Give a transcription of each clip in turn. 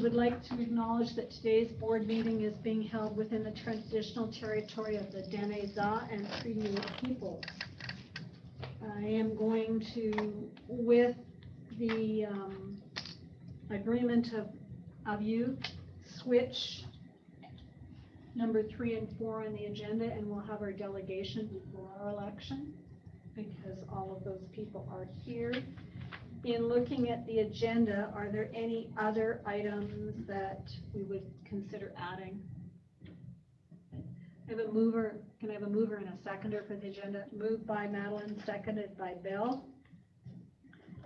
would like to acknowledge that today's board meeting is being held within the traditional territory of the Deneza and Treaty people. I am going to, with the agreement of you, switch number 3 and 4 on the agenda, and we'll have our delegation before our election because all of those people are here. In looking at the agenda, are there any other items that we would consider adding? I have a mover. Can I have a mover and a seconder for the agenda? Moved by Madeline, seconded by Bill.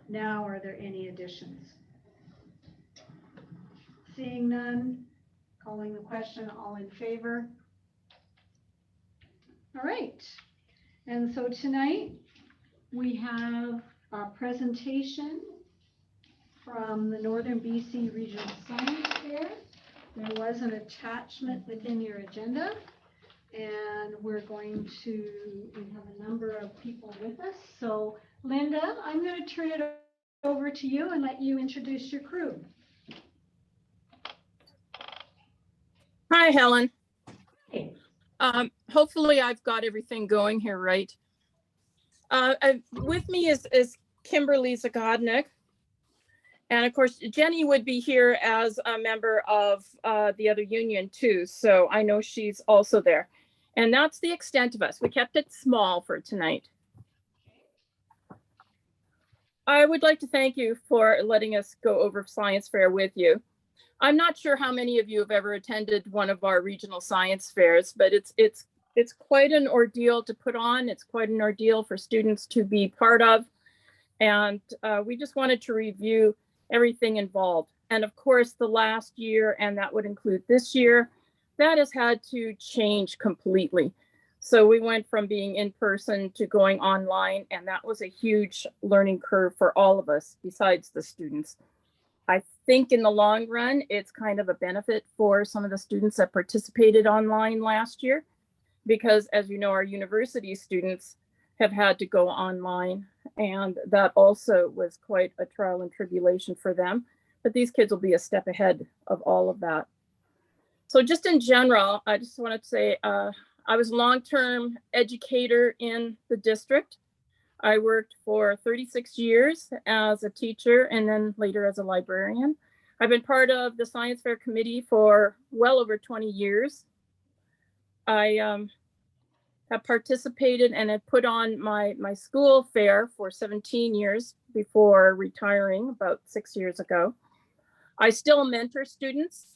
Now, are there any additions? Seeing none, calling the question, all in favor? All right. And so tonight we have a presentation from the Northern BC Regional Science Fair. There was an attachment within your agenda, and we have a number of people with us. So Linda, I'm going to turn it over to you and let you introduce your crew. Hi, Helen. Hey. Hopefully I've got everything going here right. With me is Kimberly Zachondik. And of course, Jenny would be here as a member of the other union too. So I know she's also there. And that's the extent of us. We kept it small for tonight. I would like to thank you for letting us go over Science Fair with you. I'm not sure how many of you have ever attended one of our regional science fairs, but it's quite an ordeal to put on. It's quite an ordeal for students to be part of. And we just wanted to review everything involved. And of course, the last year, and that would include this year, that has had to change completely. So we went from being in person to going online, and that was a huge learning curve for all of us, besides the students. I think in the long run, it's kind of a benefit for some of the students that participated online last year, because as you know, our university students have had to go online, and that also was quite a trial and tribulation for them. But these kids will be a step ahead of all of that. So just in general, I just wanted to say, I was a long-term educator in the district. I worked for 36 years as a teacher and then later as a librarian. I've been part of the Science Fair Committee for well over 20 years. I have participated and had put on my school fair for 17 years before retiring about 6 years ago. I still mentor students.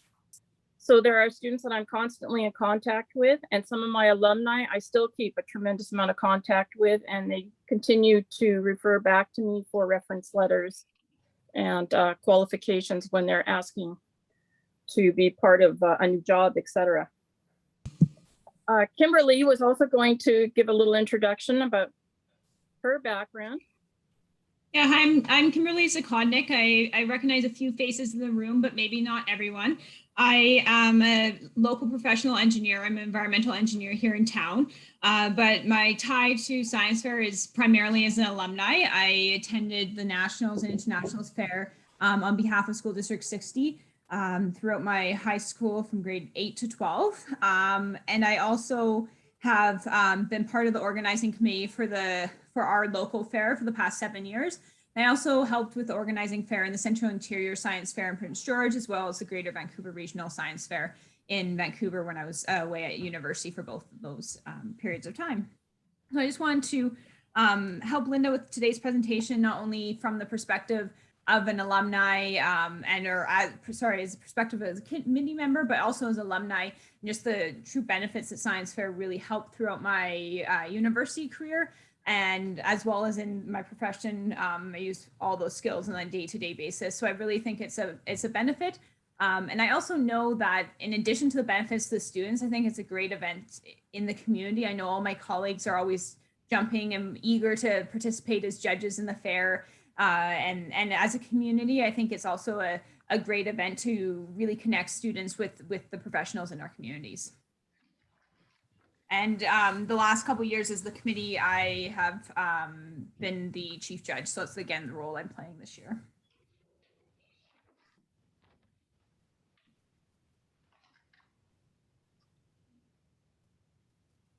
So there are students that I'm constantly in contact with, and some of my alumni I still keep a tremendous amount of contact with, and they continue to refer back to me for reference letters and qualifications when they're asking to be part of a new job, etc. Kimberly was also going to give a little introduction about her background. Yeah, I'm Kimberly Zachondik. I recognize a few faces in the room, but maybe not everyone. I am a local professional engineer. I'm an environmental engineer here in town, but my tie to Science Fair is primarily as an alumni. I attended the Nationals and Internationals Fair on behalf of School District 60 throughout my high school from grade 8 to 12. And I also have been part of the organizing committee for our local fair for the past 7 years. I also helped with the organizing fair in the Central Interior Science Fair in Prince George, as well as the Greater Vancouver Regional Science Fair in Vancouver when I was away at university for both of those periods of time. So I just wanted to help Linda with today's presentation, not only from the perspective of an alumni as a perspective as a committee member, but also as alumni, and just the true benefits that Science Fair really helped throughout my university career. And as well as in my profession, I use all those skills on a day-to-day basis. So I really think it's a benefit. And I also know that in addition to the benefits to the students, I think it's a great event in the community. I know all my colleagues are always jumping and eager to participate as judges in the fair. And as a community, I think it's also a great event to really connect students with the professionals in our communities. And the last couple of years as the committee, I have been the chief judge. So it's again the role I'm playing this year.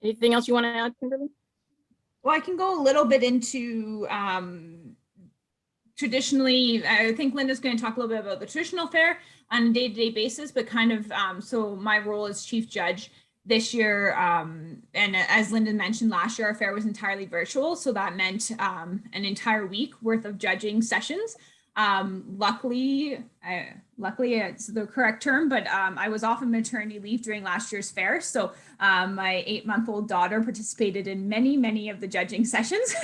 Anything else you want to add, Kimberly? Well, I can go a little bit into traditionally, I think Linda's going to talk a little bit about the traditional fair on a day-to-day basis, but kind of, so my role as chief judge this year, and as Linda mentioned, last year our fair was entirely virtual, so that meant an entire week worth of judging sessions. Luckily it's the correct term, but I was off on maternity leave during last year's fair. So my 8-month-old daughter participated in many of the judging sessions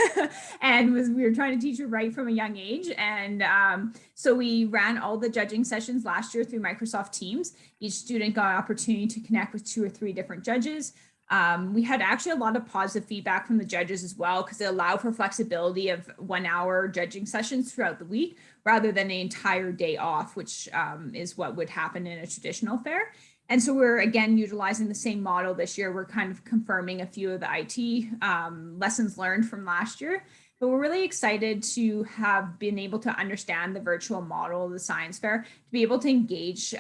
and we were trying to teach her right from a young age. And so we ran all the judging sessions last year through Microsoft Teams. Each student got an opportunity to connect with 2 or 3 different judges. We had actually a lot of positive feedback from the judges as well, because it allowed for flexibility of 1-hour judging sessions throughout the week rather than an entire day off, which is what would happen in a traditional fair. And so we're again utilizing the same model this year. We're kind of confirming a few of the IT lessons learned from last year, but we're really excited to have been able to understand the virtual model of the science fair, to be able to engage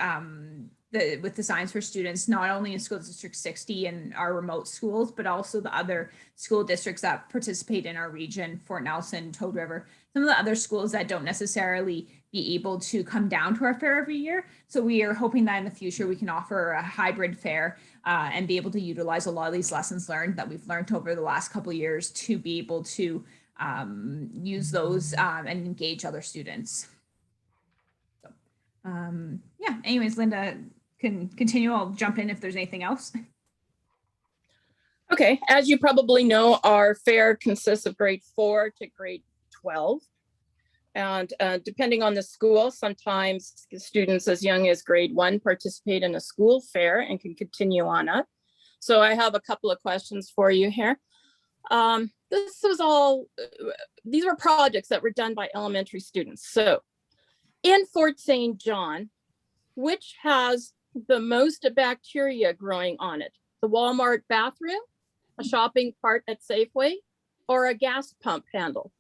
with the science for students, not only in school district 60 and our remote schools, but also the other school districts that participate in our region, Fort Nelson, Toad River, some of the other schools that don't necessarily be able to come down to our fair every year. So we are hoping that in the future we can offer a hybrid fair and be able to utilize a lot of these lessons learned that we've learned over the last couple of years to be able to use those and engage other students. So, yeah, anyways, Linda can continue. I'll jump in if there's anything else. Okay, as you probably know, our fair consists of grade 4 to grade 12. And depending on the school, sometimes students as young as grade 1 participate in a school fair and can continue on up. So I have a couple of questions for you here. These were projects that were done by elementary students. So in Fort St. John, which has the most bacteria growing on it? The Walmart bathroom, a shopping cart at Safeway, or a gas pump handle?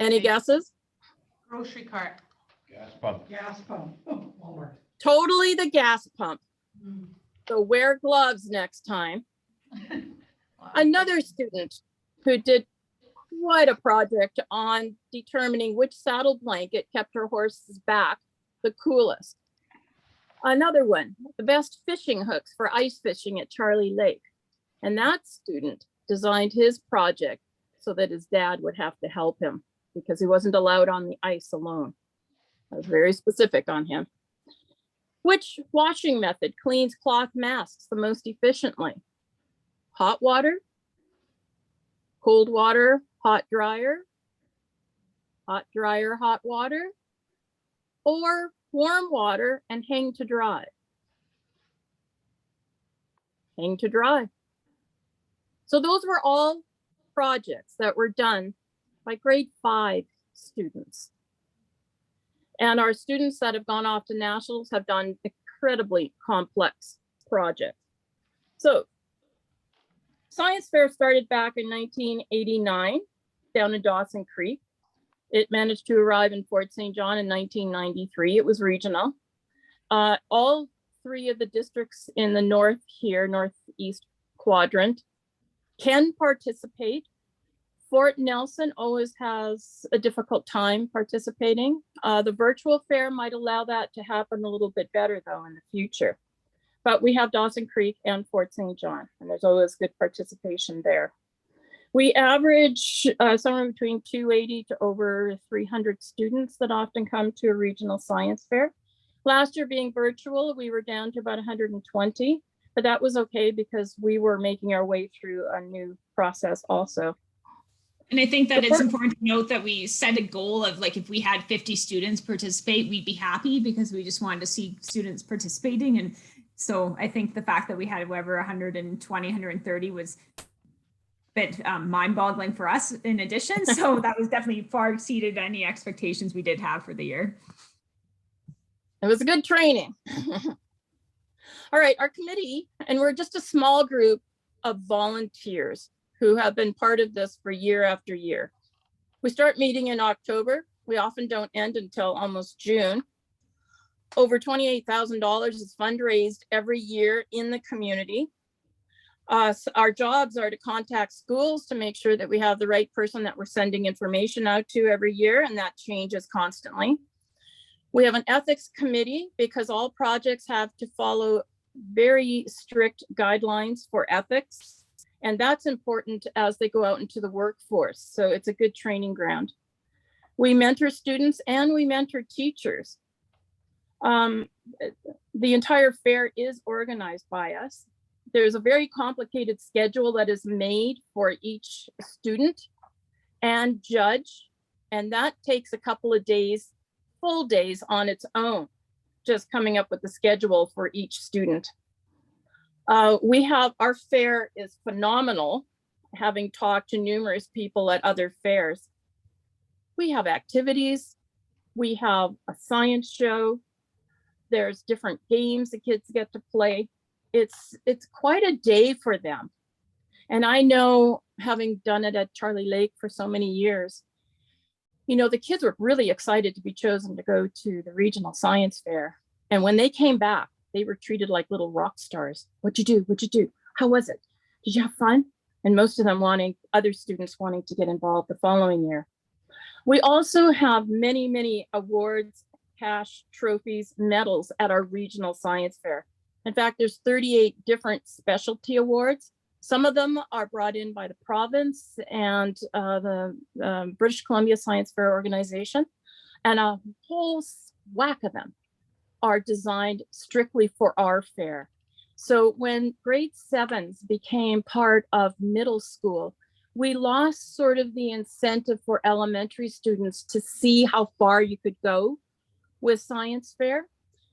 Any guesses? Grocery cart. Gas pump. Gas pump. Walmart. Totally the gas pump. So wear gloves next time. Another student who did quite a project on determining which saddle blanket kept her horse's back the coolest. Another one, the best fishing hooks for ice fishing at Charlie Lake. And that student designed his project so that his dad would have to help him because he wasn't allowed on the ice alone. I was very specific on him. Which washing method cleans cloth masks the most efficiently? Hot water, cold water, hot dryer, hot water, or warm water and hang to dry? Hang to dry. So those were all projects that were done by grade 5 students. And our students that have gone off to nationals have done incredibly complex projects. So Science Fair started back in 1989 down in Dawson Creek. It managed to arrive in Fort St. John in 1993. It was regional. All 3 of the districts in the north here, northeast quadrant, can participate. Fort Nelson always has a difficult time participating. The virtual fair might allow that to happen a little bit better though in the future. But we have Dawson Creek and Fort St. John, and there's always good participation there. We average somewhere between 280 to over 300 students that often come to a regional science fair. Last year being virtual, we were down to about 120, but that was okay because we were making our way through a new process also. And I think that it's important to note that we set a goal of like, if we had 50 students participate, we'd be happy because we just wanted to see students participating. And so I think the fact that we had whoever 120, 130 was a bit mind-boggling for us in addition. So that was definitely far exceeded any expectations we did have for the year. It was a good training. All right, our committee, and we're just a small group of volunteers who have been part of this for year after year. We start meeting in October. We often don't end until almost June. Over $28,000 is fundraised every year in the community. So our jobs are to contact schools to make sure that we have the right person that we're sending information out to every year, and that changes constantly. We have an ethics committee because all projects have to follow very strict guidelines for ethics, and that's important as they go out into the workforce. So it's a good training ground. We mentor students and we mentor teachers. The entire fair is organized by us. There's a very complicated schedule that is made for each student and judge, and that takes a couple of days, full days on its own, just coming up with the schedule for each student. Our fair is phenomenal, having talked to numerous people at other fairs. We have activities, we have a science show, there's different games the kids get to play. It's quite a day for them. And I know, having done it at Charlie Lake for so many years, you know, the kids were really excited to be chosen to go to the regional science fair. And when they came back, they were treated like little rock stars. What'd you do? What'd you do? How was it? Did you have fun? And most of them other students wanting to get involved the following year. We also have many, many awards, cash, trophies, medals at our regional science fair. In fact, there's 38 different specialty awards. Some of them are brought in by the province and the British Columbia Science Fair Organization, and a whole whack of them are designed strictly for our fair. So when grade 7s became part of middle school, we lost sort of the incentive for elementary students to see how far you could go with science fair.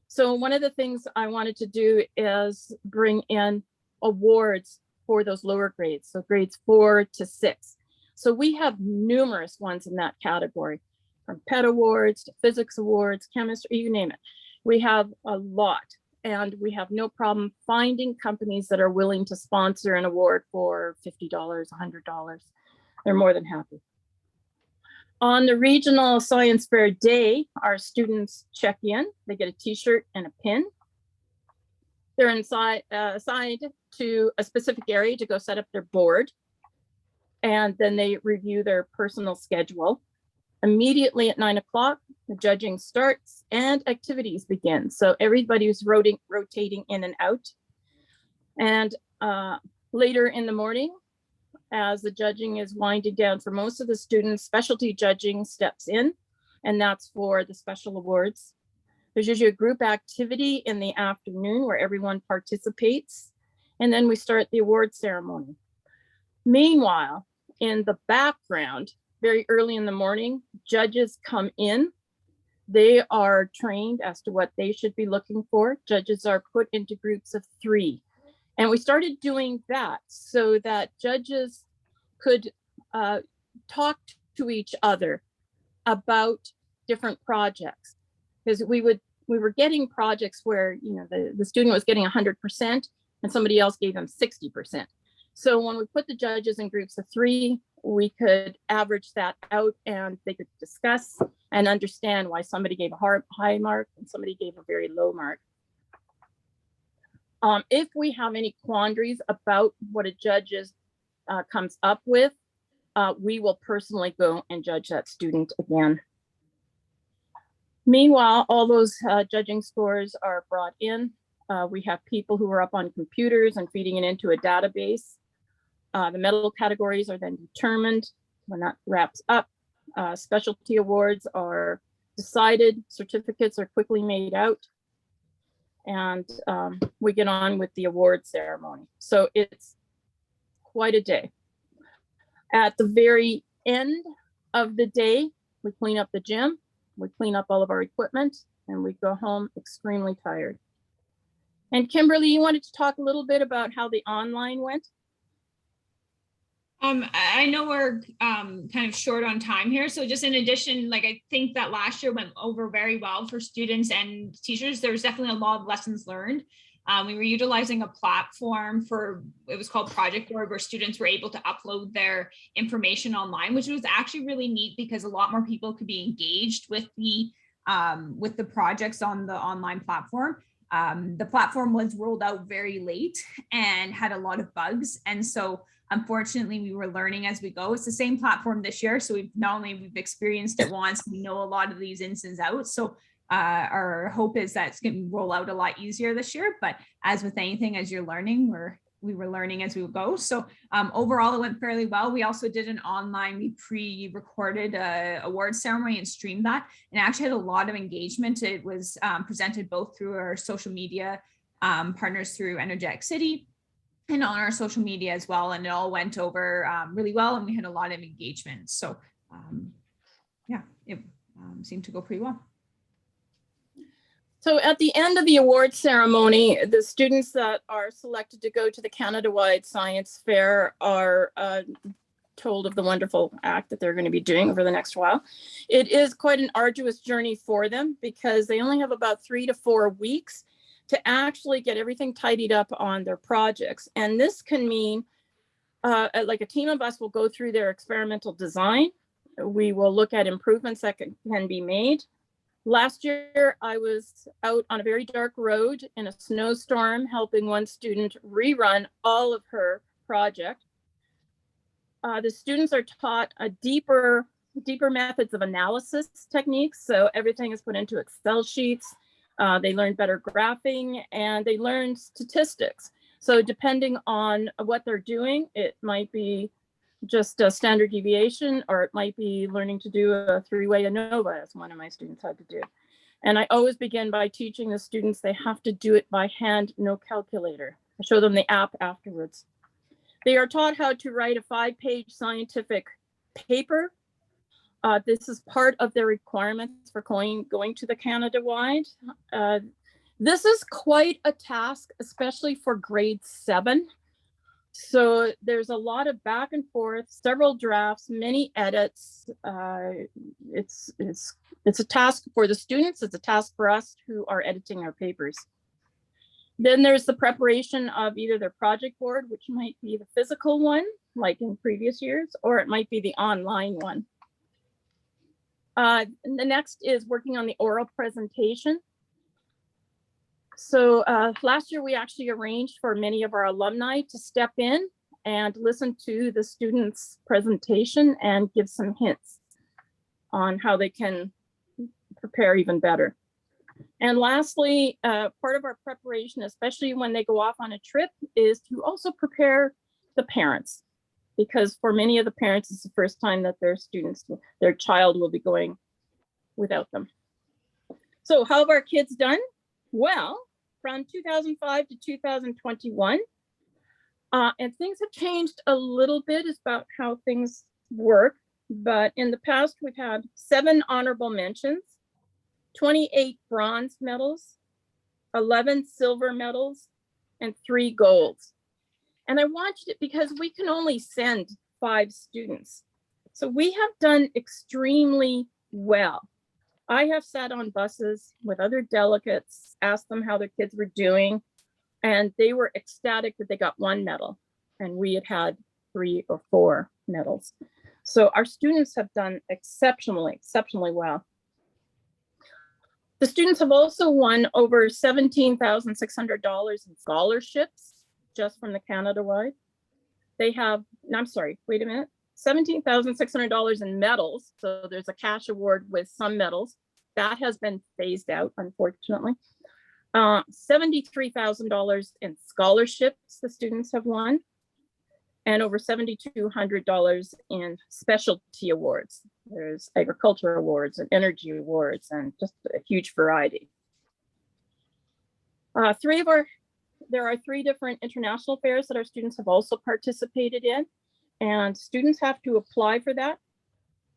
So one of the things I wanted to do is bring in awards for those lower grades, so grades 4 to 6. So we have numerous ones in that category, from pet awards to physics awards, chemistry, you name it. We have a lot, and we have no problem finding companies that are willing to sponsor an award for $50, $100. They're more than happy. On the regional science fair day, our students check in. They get a t-shirt and a pin. They're assigned to a specific area to go set up their board. And then they review their personal schedule. Immediately at 9 o'clock, the judging starts and activities begin. So everybody's rotating in and out. And later in the morning, as the judging is winding down for most of the students, specialty judging steps in, and that's for the special awards. There's usually a group activity in the afternoon where everyone participates, and then we start the award ceremony. Meanwhile, in the background, very early in the morning, judges come in. They are trained as to what they should be looking for. Judges are put into groups of 3. And we started doing that so that judges could talk to each other about different projects. Because we were getting projects where, you know, the student was getting 100% and somebody else gave them 60%. So when we put the judges in groups of 3, we could average that out and they could discuss and understand why somebody gave a high mark and somebody gave a very low mark. If we have any quandaries about what a judge comes up with, we will personally go and judge that student again. Meanwhile, all those judging scores are brought in. We have people who are up on computers and feeding it into a database. The medal categories are then determined. When that wraps up, specialty awards are decided, certificates are quickly made out, and we get on with the award ceremony. So it's quite a day. At the very end of the day, we clean up the gym, we clean up all of our equipment, and we go home extremely tired. And Kimberly, you wanted to talk a little bit about how the online went? I know we're kind of short on time here. So just in addition, like, I think that last year went over very well for students and teachers. There was definitely a lot of lessons learned. We were utilizing a platform it was called Project Board, where students were able to upload their information online, which was actually really neat because a lot more people could be engaged with the with the projects on the online platform. The platform was rolled out very late and had a lot of bugs. And so unfortunately, we were learning as we go. It's the same platform this year. So we've experienced it once, we know a lot of these ins and outs. So our hope is that it's going to roll out a lot easier this year. But as with anything, as you're learning, we were learning as we would go. So overall, it went fairly well. We also did an online, we pre-recorded award ceremony and streamed that, and actually had a lot of engagement. It was presented both through our social media partners through Energetic City and on our social media as well. And it all went over really well, and we had a lot of engagement. So yeah, it seemed to go pretty well. So at the end of the award ceremony, the students that are selected to go to the Canada-wide Science Fair are told of the wonderful act that they're going to be doing over the next while. It is quite an arduous journey for them because they only have about 3 to 4 weeks to actually get everything tidied up on their projects. And this can mean like a team of us will go through their experimental design. We will look at improvements that can be made. Last year, I was out on a very dark road in a snowstorm, helping one student rerun all of her project. The students are taught a deeper methods of analysis techniques. So everything is put into Excel sheets. They learn better graphing, and they learn statistics. So depending on what they're doing, it might be just a standard deviation, or it might be learning to do a 3-way ANOVA, as one of my students had to do. And I always begin by teaching the students they have to do it by hand, no calculator. I show them the app afterwards. They are taught how to write a 5-page scientific paper. This is part of their requirements for going to the Canada-wide. This is quite a task, especially for grade 7. So there's a lot of back and forth, several drafts, many edits. It's a task for the students. It's a task for us who are editing our papers. Then there's the preparation of either their project board, which might be the physical one, like in previous years, or it might be the online one. And the next is working on the oral presentation. So last year, we actually arranged for many of our alumni to step in and listen to the students' presentation and give some hints on how they can prepare even better. And lastly, part of our preparation, especially when they go off on a trip, is to also prepare the parents, because for many of the parents, it's the first time that their child will be going without them. So how have our kids done? Well, from 2005 to 2021, and things have changed a little bit about how things work, but in the past, we've had 7 honorable mentions, 28 bronze medals, 11 silver medals, and 3 golds. And I watched it because we can only send 5 students. So we have done extremely well. I have sat on buses with other delegates, asked them how their kids were doing, and they were ecstatic that they got 1 medal, and we had 3 or 4 medals. So our students have done exceptionally well. The students have also won over $17,600 in scholarships just from the Canada-wide. They have, I'm sorry, wait a minute. $17,600 in medals. So there's a cash award with some medals. That has been phased out, unfortunately. $73,000 in scholarships the students have won, and over $7,200 in specialty awards. There's agriculture awards and energy awards and just a huge variety. There are 3 different international fairs that our students have also participated in, and students have to apply for that.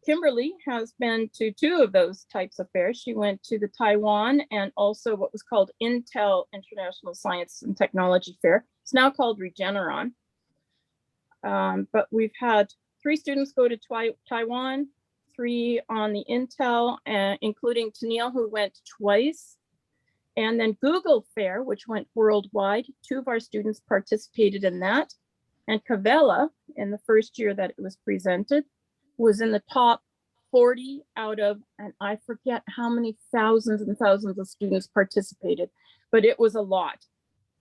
Kimberly has been to 2 of those types of fairs. She went to the Taiwan and also what was called Intel International Science and Technology Fair. It's now called Regeneron. But we've had 3 students go to Taiwan, 3 on the Intel, including Tennille, who went twice. And then Google Fair, which went worldwide. 2 of our students participated in that. And Cavella, in the first year that it was presented, was in the top 40 out of, and I forget how many thousands and thousands of students participated, but it was a lot.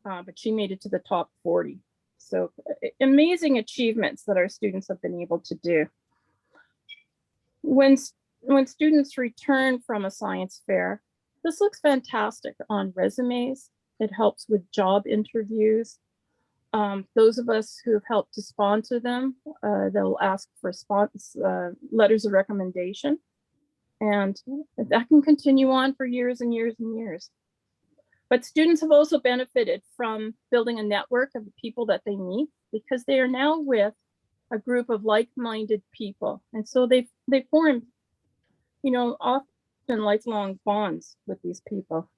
But she made it to the top 40. So amazing achievements that our students have been able to do. When students return from a science fair, this looks fantastic on resumes. It helps with job interviews. Those of us who've helped to sponsor them, they'll ask for letters of recommendation. And that can continue on for years and years and years. But students have also benefited from building a network of the people that they meet, because they are now with a group of like-minded people. And so they form, often lifelong bonds with these people.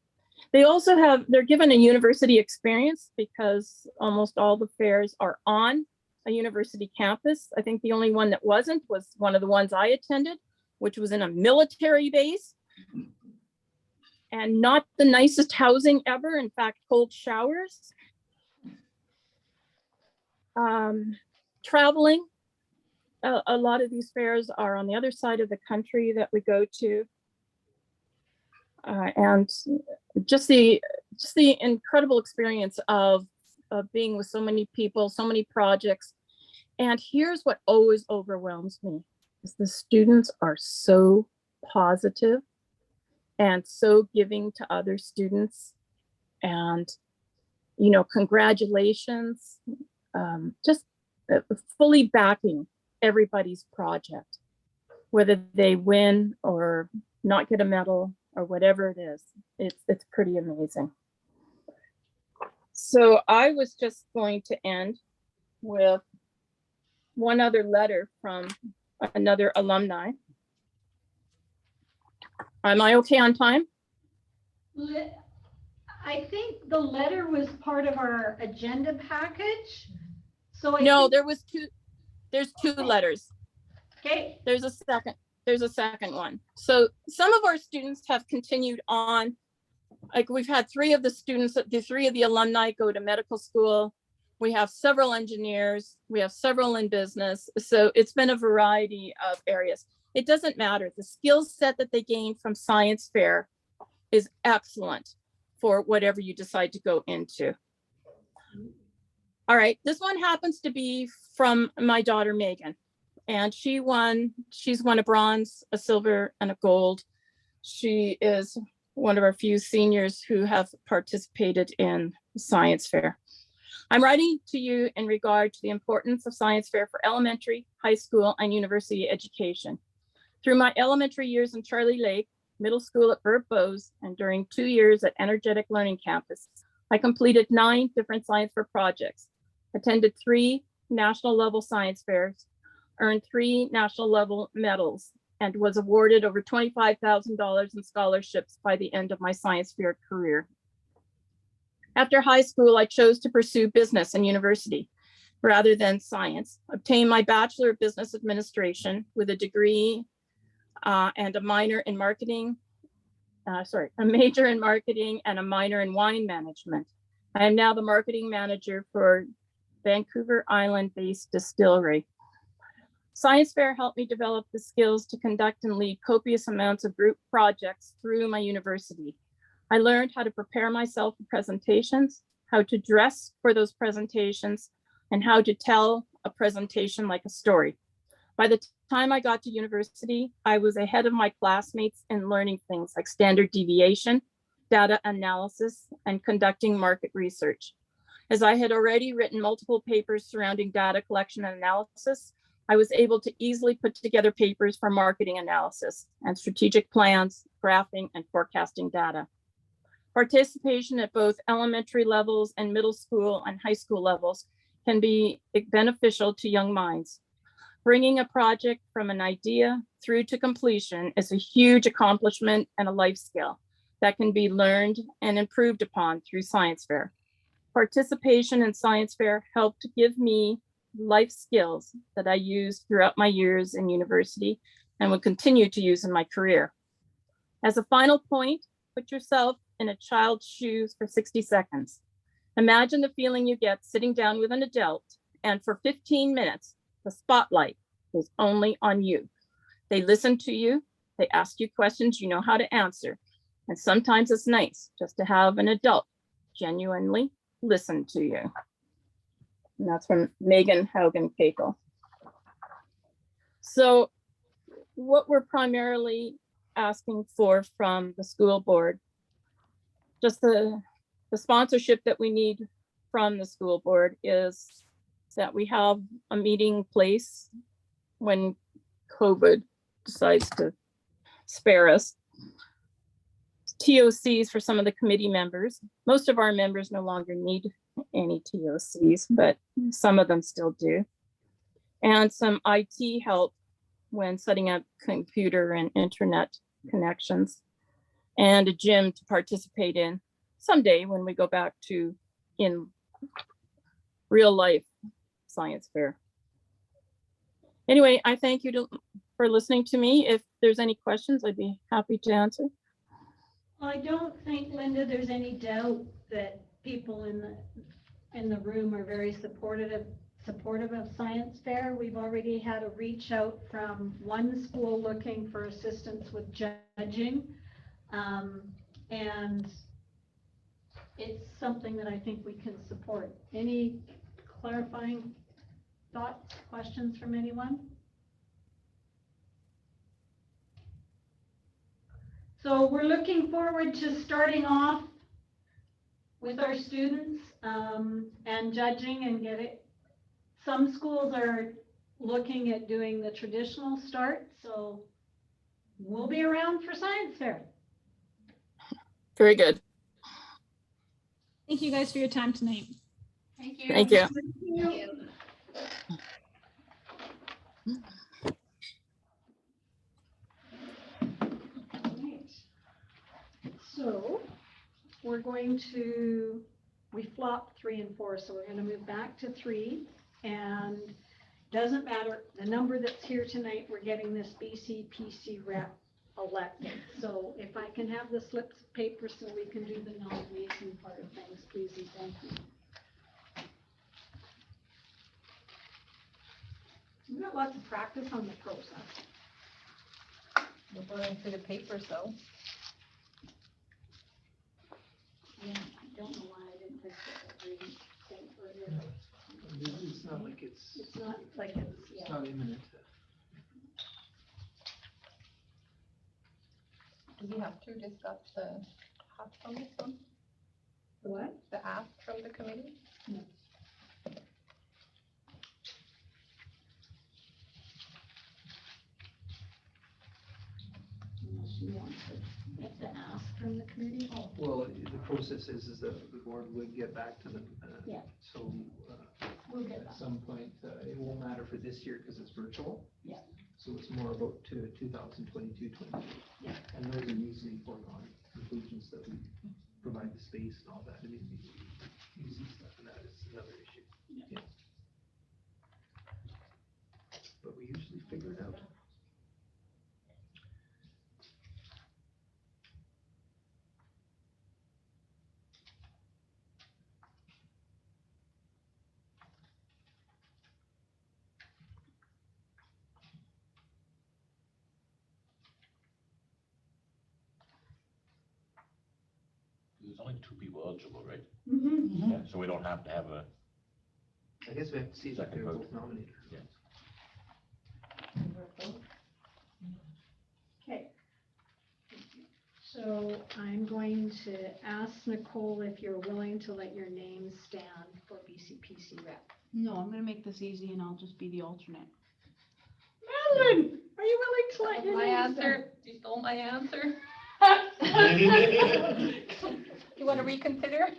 They also they're given a university experience, because almost all the fairs are on a university campus. I think the only one that wasn't was one of the ones I attended, which was in a military base, and not the nicest housing ever. In fact, cold showers. Traveling. A lot of these fairs are on the other side of the country that we go to. And just the incredible experience of being with so many people, so many projects. And here's what always overwhelms me, is the students are so positive and so giving to other students, and congratulations, just fully backing everybody's project, whether they win or not get a medal or whatever it is. It's pretty amazing. So I was just going to end with one other letter from another alumni. Am I okay on time? I think the letter was part of our agenda package. So there's two letters. Okay. There's a second one. So some of our students have continued on. Like, we've had three of the alumni go to medical school. We have several engineers. We have several in business. So it's been a variety of areas. It doesn't matter. The skill set that they gain from science fair is excellent for whatever you decide to go into. All right, this one happens to be from my daughter, Megan, and she's won a bronze, a silver, and a gold. She is one of our few seniors who have participated in science fair. I'm writing to you in regard to the importance of science fair for elementary, high school, and university education. Through my elementary years in Charlie Lake, middle school at Burt Bowes, and during 2 years at Energetic Learning Campus, I completed 9 different science fair projects, attended 3 national level science fairs, earned 3 national level medals, and was awarded over $25,000 in scholarships by the end of my science fair career. After high school, I chose to pursue business and university rather than science, obtained my Bachelor of Business Administration with a degree and a major in marketing and a minor in wine management. I am now the marketing manager for Vancouver Island-based distillery. Science fair helped me develop the skills to conduct and lead copious amounts of group projects through my university. I learned how to prepare myself for presentations, how to dress for those presentations, and how to tell a presentation like a story. By the time I got to university, I was ahead of my classmates in learning things like standard deviation, data analysis, and conducting market research. As I had already written multiple papers surrounding data collection and analysis, I was able to easily put together papers for marketing analysis and strategic plans, graphing, and forecasting data. Participation at both elementary levels and middle school and high school levels can be beneficial to young minds. Bringing a project from an idea through to completion is a huge accomplishment and a life skill that can be learned and improved upon through science fair. Participation in science fair helped give me life skills that I used throughout my years in university and will continue to use in my career. As a final point, put yourself in a child's shoes for 60 seconds. Imagine the feeling you get sitting down with an adult, and for 15 minutes, the spotlight is only on you. They listen to you. They ask you questions you know how to answer. And sometimes it's nice just to have an adult genuinely listen to you. And that's from Megan Haugen-Kekel. So what we're primarily asking for from the school board, just the sponsorship that we need from the school board is that we have a meeting place when COVID decides to spare us. TOCs for some of the committee members. Most of our members no longer need any TOCs, but some of them still do. And some IT help when setting up computer and internet connections, and a gym to participate in someday when we go back to in real life science fair. Anyway, I thank you for listening to me. If there's any questions, I'd be happy to answer. I don't think, Linda, there's any doubt that people in the room are very supportive of science fair. We've already had a reach out from one school looking for assistance with judging. And it's something that I think we can support. Any clarifying thoughts, questions from anyone? So we're looking forward to starting off with our students and judging and get it. Some schools are looking at doing the traditional start, so we'll be around for science fair. Very good. Thank you guys for your time tonight. Thank you. Thank you. Thank you. So we're going to, we flopped 3 and 4, so we're going to move back to 3, and doesn't matter the number that's here tonight, we're getting this BCPC RepElect. So if I can have the slips of paper so we can do the nomination part of things, please and thank you. We've got lots of practice on the process. We're going through the papers though. Yeah, I don't know why I didn't think that every thing earlier. It's not like it's It's not like it's, yeah. not imminent. Do we have to discuss the ask from this one? What? The ask from the committee? No. Unless you want to get the ask from the committee. Oh, Well, the process is that the board would get back to them. Yeah. So we'll get at that. some point, it won't matter for this year because it's virtual. Yeah. So it's more about 2022, 23. Yeah. And those are usually foregone conclusions that we provide the space and all that. I mean, easy stuff and that is another issue. Yeah. But we usually figure it out. There's only 2 people eligible, right? Mm-hmm. Yeah, so we don't have to have a, I guess we have to see that they're Second both vote. nominated. Yeah. Okay. So I'm going to ask Nicole if you're willing to let your name stand for BCPC Rep. No, I'm gonna make this easy and I'll just be the alternate. Madeline, are you willing to let your My name answer, you stole my answer. stand? You want to reconsider?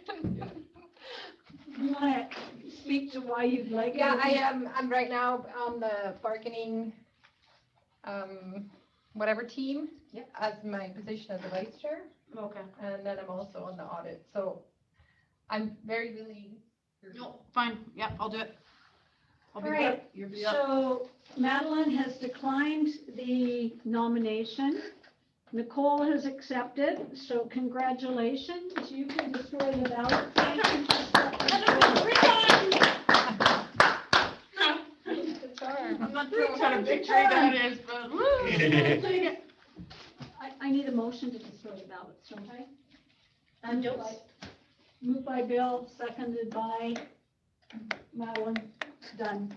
You want to speak to why you'd like it? Yeah, I'm right now on the bargaining, whatever team. Yep. As my position as the vice chair, Okay. and then I'm also on the audit, so I'm very willing. No, fine, yep, I'll do it. I'll be All right, You're the so Madeline has declined the nomination. Nicole has accepted, so congratulations. You can destroy the ballot. Thank you for stepping forward. Good start. I'm not sure what kind of victory that is, but woo. Take it. I need a motion to destroy the ballots, don't I? And Moved by- Moved by Bill, seconded by Madeline, done.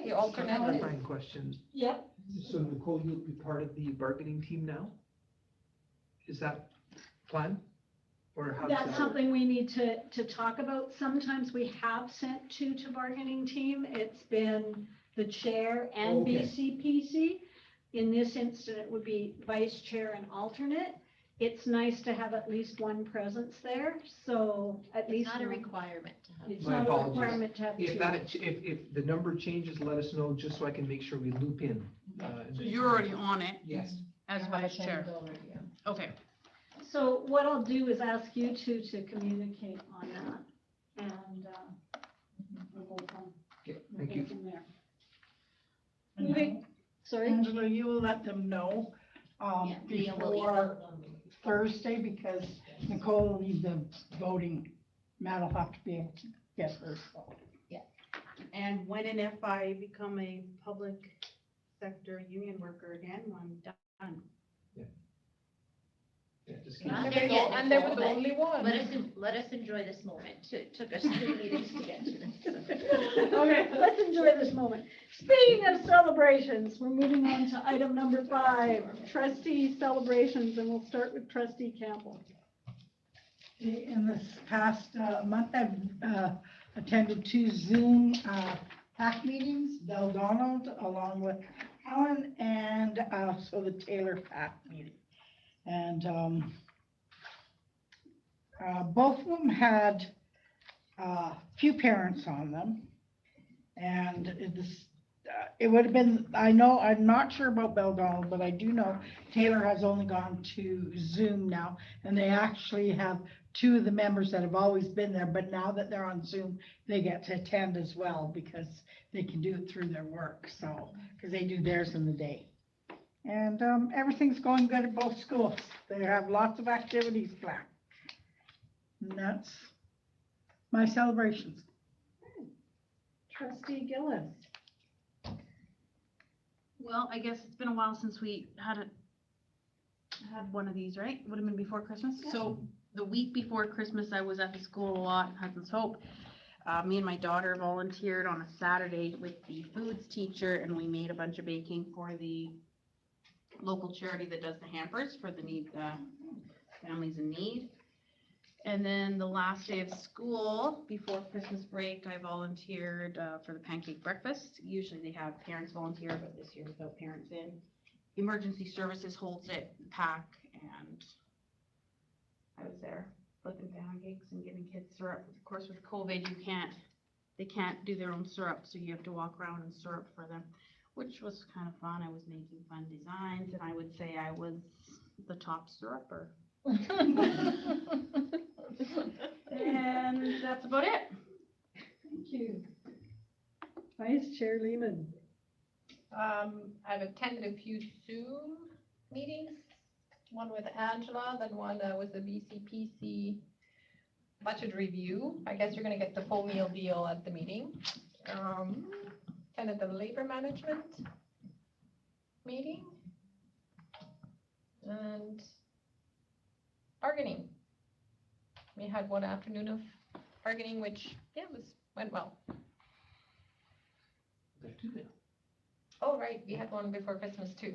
The alternate. Clarifying question. Yep, So Nicole, you'll be part of the bargaining team now? Is that plan? Or how does that's that? something we need to talk about. Sometimes we have sent two to bargaining team. It's been the chair and Okay. BCPC. In this instant, it would be vice chair and alternate. It's nice to have at least one presence there, so at least. Not a one- requirement to have. It's My not a apologies. requirement to have two. If the number changes, let us know, just so I can make sure we loop in. So you're already on it Yes. as vice chair. Okay. So what I'll do is ask you two to communicate on that, and we'll go from, Okay, we'll thank go you. from there. Moving, sorry, Angela, you will let them know before Thursday, because Nicole will need the voting. Matt will have to be able to get hers. And when and if I become a public sector union worker again, I'm done. Yeah, just keep- Not there yet, And there was Nicole, but only one. one. Let us enjoy this moment. It took us 2 meetings to get to this. okay, let's enjoy this moment. Speaking of celebrations, we're moving on to item number 5, trustee celebrations, and we'll start with trustee Campbell. In this past month, I've attended 2 Zoom PAC meetings, Bell Donald along with Helen, and also the Taylor PAC meeting. And both of them had few parents on them. And it would have been, I know, I'm not sure about Bell Donald, but I do know Taylor has only gone to Zoom now. And they actually have 2 of the members that have always been there, but now that they're on Zoom, they get to attend as well because they can do it through their work. So, because they do theirs in the day. And everything's going good at both schools. They have lots of activities planned. And that's my celebrations. Trustee Gillis. Well, I guess it's been a while since we had one of these, right? Would have been before Christmas. So the week before Christmas, I was at the school a lot in Hudson's Hope. Me and my daughter volunteered on a Saturday with the foods teacher, and we made a bunch of baking for the local charity that does the hampers for the families in need. And then the last day of school, before Christmas break, I volunteered for the pancake breakfast. Usually they have parents volunteer, but this year without parents in. Emergency Services holds it, PAC, and I was there flipping pancakes and giving kids syrup. Of course, with COVID, they can't do their own syrup, so you have to walk around and syrup for them, which was kind of fun. I was making fun designs, and I would say I was the top syruper. And that's about it. Thank you. Vice Chair Lehman. I've attended a few Zoom meetings, one with Angela, then one was the BCPC budget review. I guess you're gonna get the full meal deal at the meeting. Attended the labor management meeting. And bargaining. We had one afternoon of bargaining, which, went well. There too now. Oh, right, we had one before Christmas too.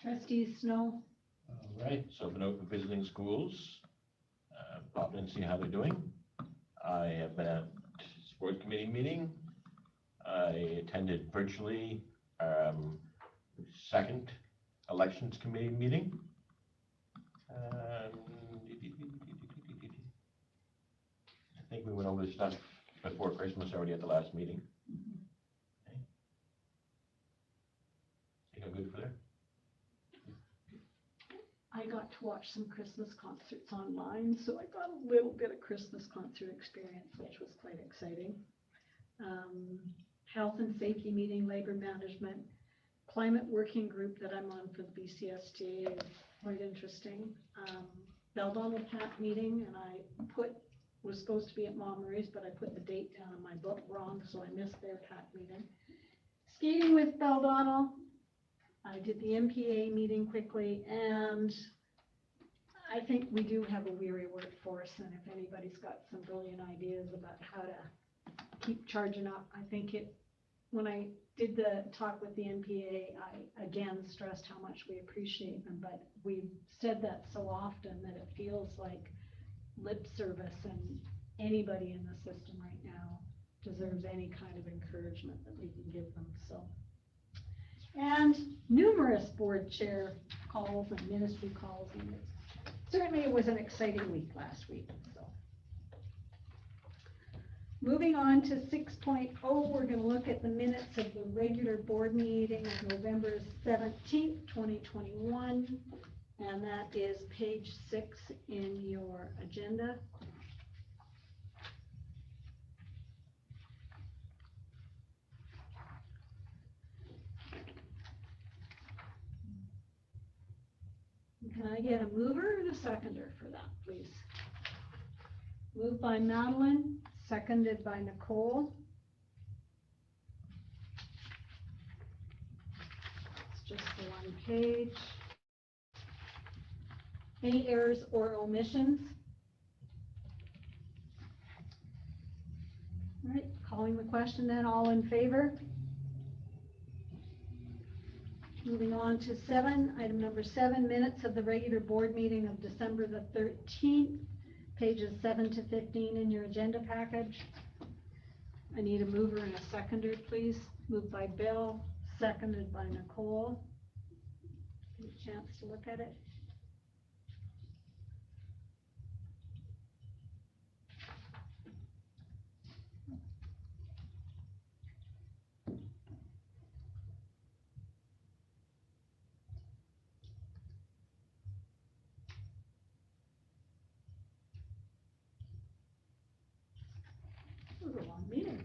Trustee Snow. All right, so I've been out visiting schools, pop in and see how they're doing. I have been at sports committee meeting. I attended virtually second elections committee meeting. I think we went over this stuff before Christmas already at the last meeting. Okay. Think I'm good for there? I got to watch some Christmas concerts online, so I got a little bit of Christmas concert experience, which was quite exciting. Health and safety meeting, labor management, climate working group that I'm on for the BCST is quite interesting. Bell Donald PAC meeting, and I put was supposed to be at Mom Marie's, but I put the date down in my book wrong, so I missed their PAC meeting. Skating with Beldonnell. I did the MPA meeting quickly, and I think we do have a weary workforce, and if anybody's got some brilliant ideas about how to keep charging up, I think when I did the talk with the MPA, I again stressed how much we appreciate them, but we've said that so often that it feels like lip service, and anybody in the system right now deserves any kind of encouragement that we can give them, so. And numerous board chair calls and ministry calls, and certainly it was an exciting week last week, so. Moving on to 6.0, we're going to look at the minutes of the regular board meeting of November 17th, 2021, and that is page 6 in your agenda. Can I get a mover and a seconder for that, please? Moved by Madeline, seconded by Nicole. It's just the one page. Any errors or omissions? All right, calling the question then, all in favor? Moving on to 7, item number 7, minutes of the regular board meeting of December the 13th, pages 7 to 15 in your agenda package. I need a mover and a seconder, please. Moved by Bill, seconded by Nicole. Get a chance to look at it. It was a long meeting.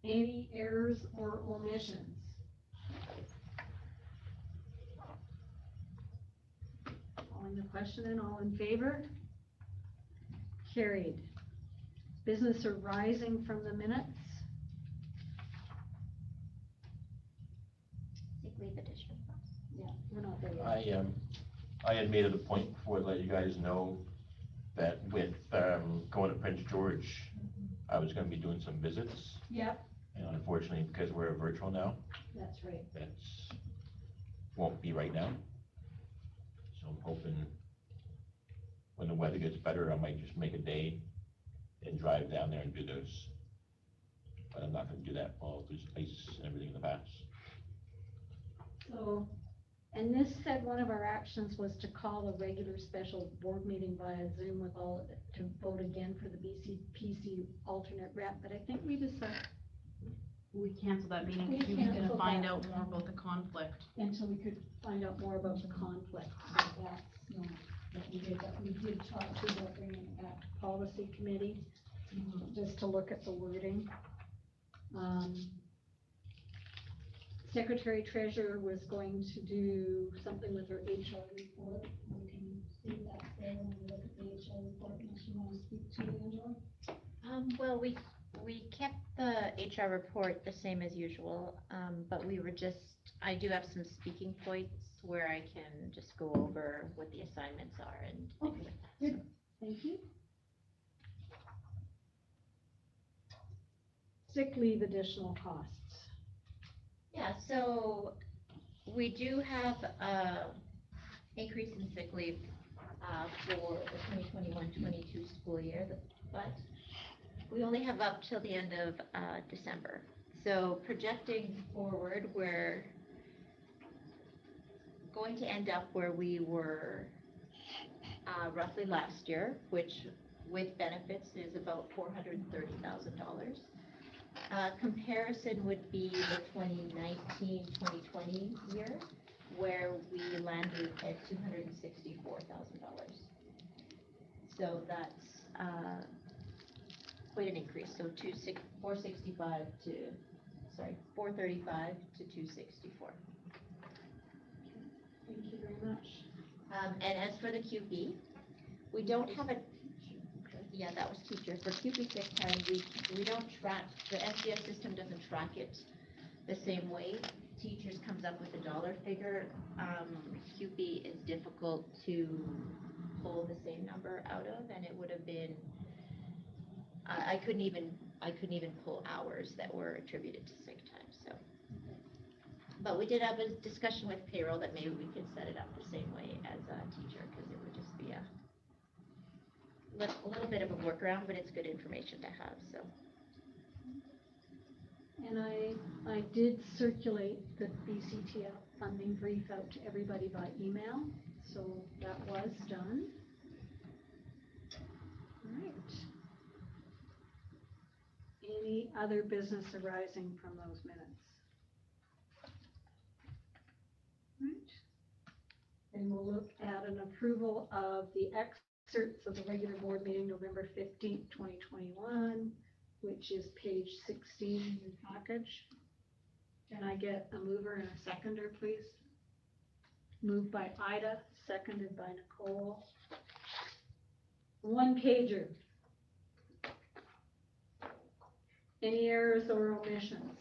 Any errors or omissions? Calling the question and all in favor? Carried. Business arising from the minutes? Sick leave additional. Yeah, we're not there yet. I had made it a point before to let you guys know that with going to Prince George, I was going to be doing some visits. Yep, And unfortunately, because we're virtual now, that's right. that's won't be right now. So I'm hoping when the weather gets better, I might just make a day and drive down there and do those. But I'm not going to do that while there's ice and everything in the pass. So, and this said one of our actions was to call a regular special board meeting via Zoom with all, to vote again for the BCPC alternate rep, but I think we decided We canceled that meeting We because we were gonna canceled find that. out more about the conflict. until we could find out more about the conflict. So that's not what we did, but we did talk to about bringing it back to policy committee, just to look at the wording. Secretary Treasurer was going to do something with her HR report. We can see that there when we look at the HR report, unless you want to speak to it, Angela. Well, we kept the HR report the same as usual, but I do have some speaking points where I can just go over what the assignments are and things like that. Good. Thank you. Sick leave additional costs. Yeah, so we do have increase in sick leave for the 2021-22 school year, but we only have up till the end of December. So projecting forward, we're going to end up where we were roughly last year, which with benefits is about $430,000. Comparison would be the 2019-2020 year, where we landed at $264,000. So that's quite an increase. So 435 to, sorry, 435 to 264. Thank you very much. And as for the QB, we don't have a, yeah, that was teacher. For QB sick time, we don't track, the SGS system doesn't track it the same way. Teachers comes up with a dollar figure. QB is difficult to pull the same number out of, and it would have been, I couldn't even pull hours that were attributed to sick time, so. But we did have a discussion with payroll that maybe we could set it up the same way as a teacher, because it would just be a little bit of a workaround, but it's good information to have, so. And I did circulate the BCTF funding brief out to everybody by email, so that was done. All right. Any other business arising from those minutes? All right. And we'll look at an approval of the excerpts of the regular board meeting, November 15th, 2021, which is page 16 in your package. Can I get a mover and a seconder, please? Moved by Ida, seconded by Nicole. One pager. Any errors or omissions?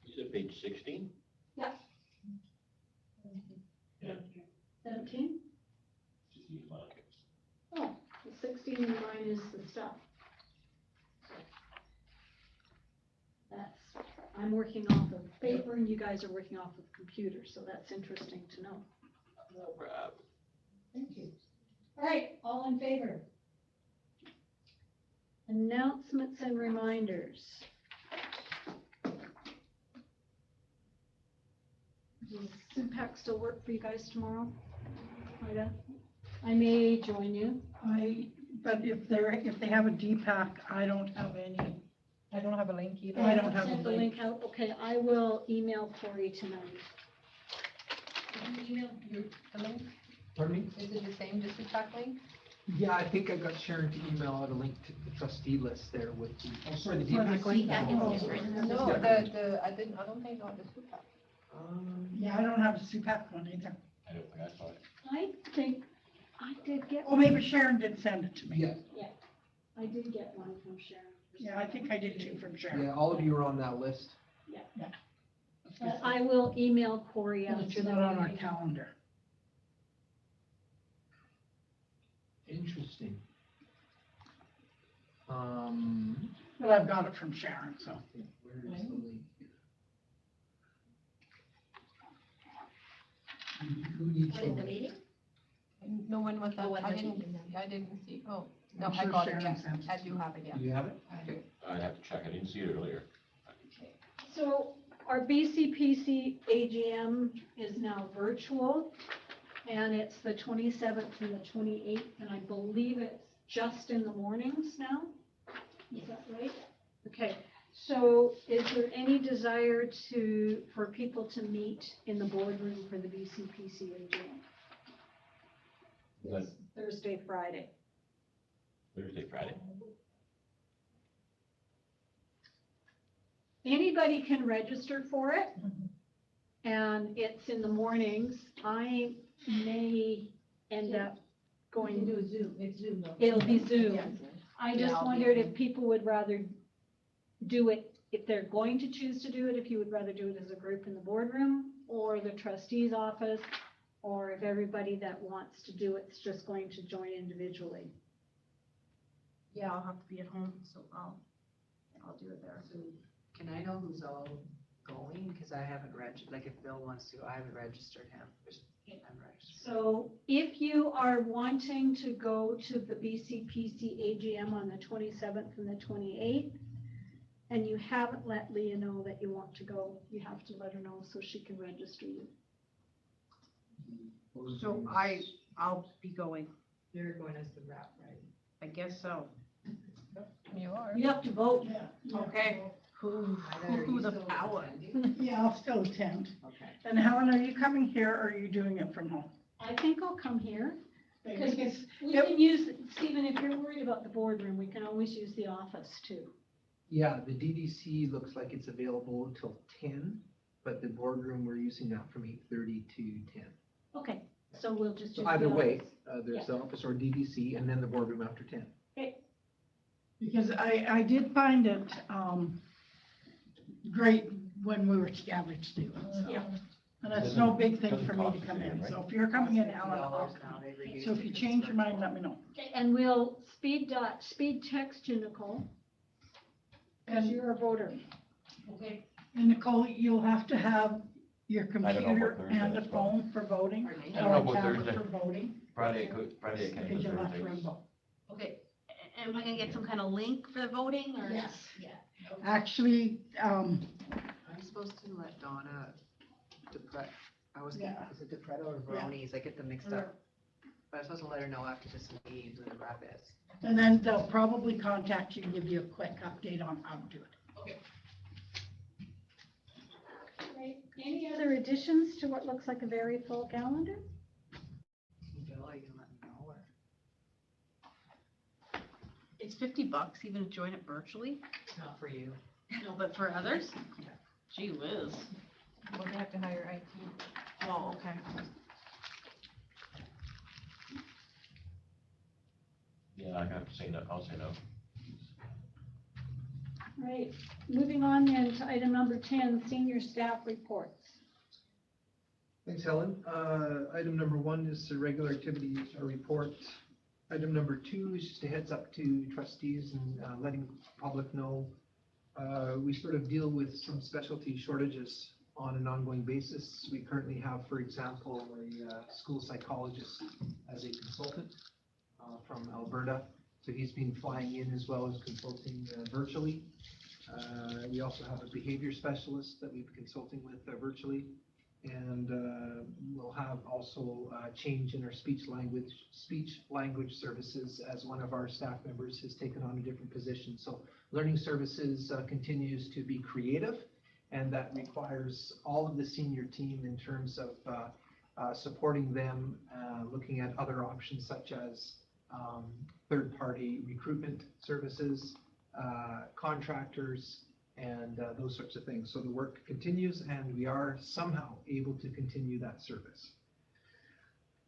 You said page 16? Yeah. Yeah. 17? Just use mine. Oh, the 16 in mine is the stuff. That's, I'm working off of paper and you guys are working off of computer, so that's interesting to know. No problem. Thank you. All right, all in favor? Announcements and reminders. Does SUPAC still work for you guys tomorrow? Ida? I may join you. But if they have a DPAC, I don't have any. I don't have a link either. I don't have Send a the link. link out. Okay, I will email Corey tonight. Did you email the link? Pardon me? Is it the same, just the track link? Yeah, I think I got Sharon to email out a link to the trustee list there with the, oh, sorry, the For the DPAC link. DPAC Oh, is different. No, Yeah. I don't think not the super. Yeah, I don't have a SUPAC one either. I don't think I saw it. I think I did get, Oh, maybe Sharon did send it to me. Yeah, I did get one from Sharon. Yeah, I think I did too from Sharon. yeah, all of you are on that list. But I will email Corey And after it's the not on our meeting. calendar. Interesting. Well, I've got it from Sharon, so. Where is the link? Who needs What the is the link? meeting? No one was, Oh, when I the didn't meeting see, oh, no, I'm I sure got it, Sharon yes, sent it. I do have it, yeah. Do you have it? I do. I'd have to check. I didn't see it earlier. So our BCPC AGM is now virtual, and it's the 27th and the 28th, and I believe it's just in the mornings now? Is that right? Okay, so is there any desire for people to meet in the boardroom for the BCPC AGM? Is that Thursday, Friday. Thursday, Friday? Anybody can register for it, and it's in the mornings. I may end up going. Do a Zoom, it's Zoom though. It'll be Zoom. Yeah. I Yeah, just I'll be wondered on. if people would rather do it, if they're going to choose to do it, if you would rather do it as a group in the boardroom or the trustee's office, or if everybody that wants to do it's just going to join individually. Yeah, I'll have to be at home, so I'll do it there. So can I know who's all going? Because I haven't registered, like if Bill wants to, I haven't registered him. I'm registered. So if you are wanting to go to the BCPC AGM on the 27th and the 28th, and you haven't let Leah know that you want to go, you have to let her know so she can register you. So I'll be going, You're going as the rep, right? I guess so. You are. You have to vote. Yeah. Okay. Who the power? Yeah, I'll still attend. Okay. And Helen, are you coming here or are you doing it from home? I think I'll come here. Because Because we can use, Stephen, if you're worried about the boardroom, we can always use the office too. Yeah, the DDC looks like it's available until 10, but the boardroom, we're using that from 8:30 to 10. Okay, so we'll just So use the either way, office. there's the office or DDC and then the boardroom after 10. Because I did find it great when we were together to do it. So. Yeah. And it's no big thing for me to come in. So if you're coming in, Helen, I'll come. So if you change your mind, let me know. Okay, and we'll speed text you, Nicole, because And, you're a voter. Okay. and Nicole, you'll have to have your I don't know about computer Thursday, and a that's wrong. phone for voting. Pardon me? I don't know Or a about tablet Thursday. for voting. Friday, Friday I can't Because do you'll have to Thursdays. vote. Okay. Am I gonna get some kind of link for the voting or? Yes. Yeah. Actually, I'm supposed to let Donna Yeah. is it Depreto or Yeah. Verones? I get them mixed up. But I'm supposed to let her know after this meeting who the rep is. and then they'll probably contact you and give you a quick update on how to do it. Right. Any other additions to what looks like a very full calendar? Bill, are you gonna let me know or? It's $50 even to join it virtually? Not for you. No, but for others? Yeah. Gee whiz. Well, they have to hire IT. Oh, okay. Yeah, I have to say no, I'll say no. Right, moving on then to item number 10, senior staff reports. Thanks, Helen. Item number 1 is the regular activities report. Item number 2 is just a heads up to trustees and letting the public know. We sort of deal with some specialty shortages on an ongoing basis. We currently have, for example, a school psychologist as a consultant from Alberta. So he's been flying in as well as consulting virtually. We also have a behavior specialist that we've been consulting with virtually. And we'll have also a change in our speech language services as one of our staff members has taken on a different position. So learning services continues to be creative, and that requires all of the senior team in terms of supporting them, looking at other options such as third-party recruitment services, contractors, and those sorts of things. So the work continues, and we are somehow able to continue that service.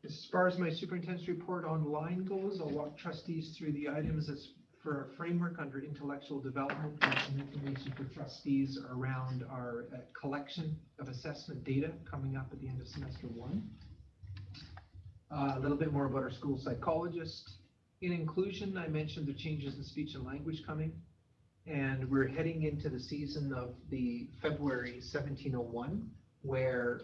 As far as my superintendent's report online goes, I'll walk trustees through the items as for our framework under intellectual development, and some information for trustees around our collection of assessment data coming up at the end of semester 1. A little bit more about our school psychologist. In inclusion, I mentioned the changes in speech and language coming. And we're heading into the season of the February 1701, where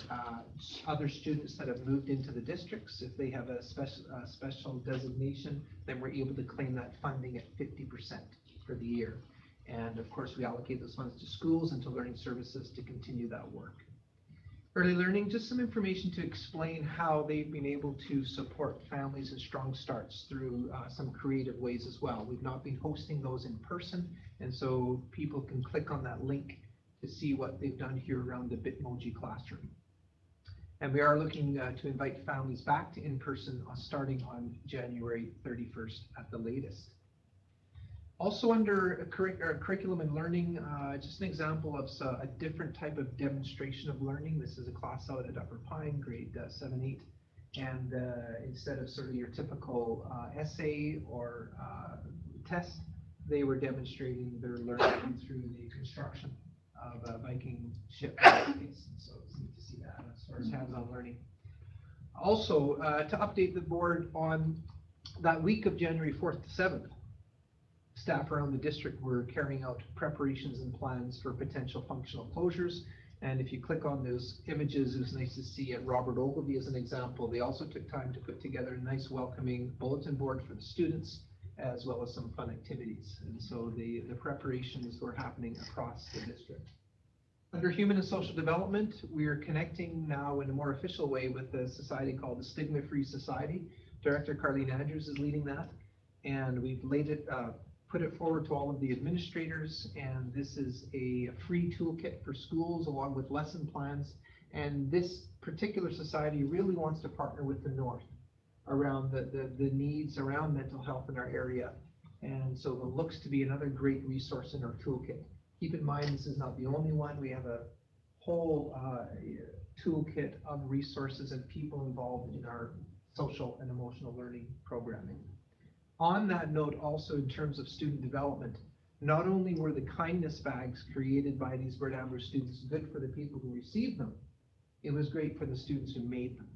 other students that have moved into the districts, if they have a special designation, then we're able to claim that funding at 50% for the year. And of course, we allocate those funds to schools and to learning services to continue that work. Early learning, just some information to explain how they've been able to support families and strong starts through some creative ways as well. We've not been hosting those in person, and so people can click on that link to see what they've done here around the Bitmoji classroom. And we are looking to invite families back to in-person starting on January 31st at the latest. Also under curriculum and learning, just an example of a different type of demonstration of learning. This is a class out at Upper Pine, grade 7-8. And instead of sort of your typical essay or test, they were demonstrating their learning through the construction of a Viking ship. So it's neat to see that as far as hands-on learning. Also, to update the board on that week of January 4th to 7th, staff around the district were carrying out preparations and plans for potential functional closures. And if you click on those images, it was nice to see at Robert Ogilvie as an example. They also took time to put together a nice welcoming bulletin board for the students, as well as some fun activities. And so the preparations were happening across the district. Under human and social development, we are connecting now in a more official way with a society called the Stigma Free Society. Director Carlene Andrews is leading that. And we've laid it put it forward to all of the administrators, and this is a free toolkit for schools along with lesson plans. And this particular society really wants to partner with the North around the needs around mental health in our area. And so it looks to be another great resource in our toolkit. Keep in mind, this is not the only one. We have a whole toolkit of resources and people involved in our social and emotional learning programming. On that note, also in terms of student development, not only were the kindness bags created by these Bird Ambler students good for the people who received them, it was great for the students who made them.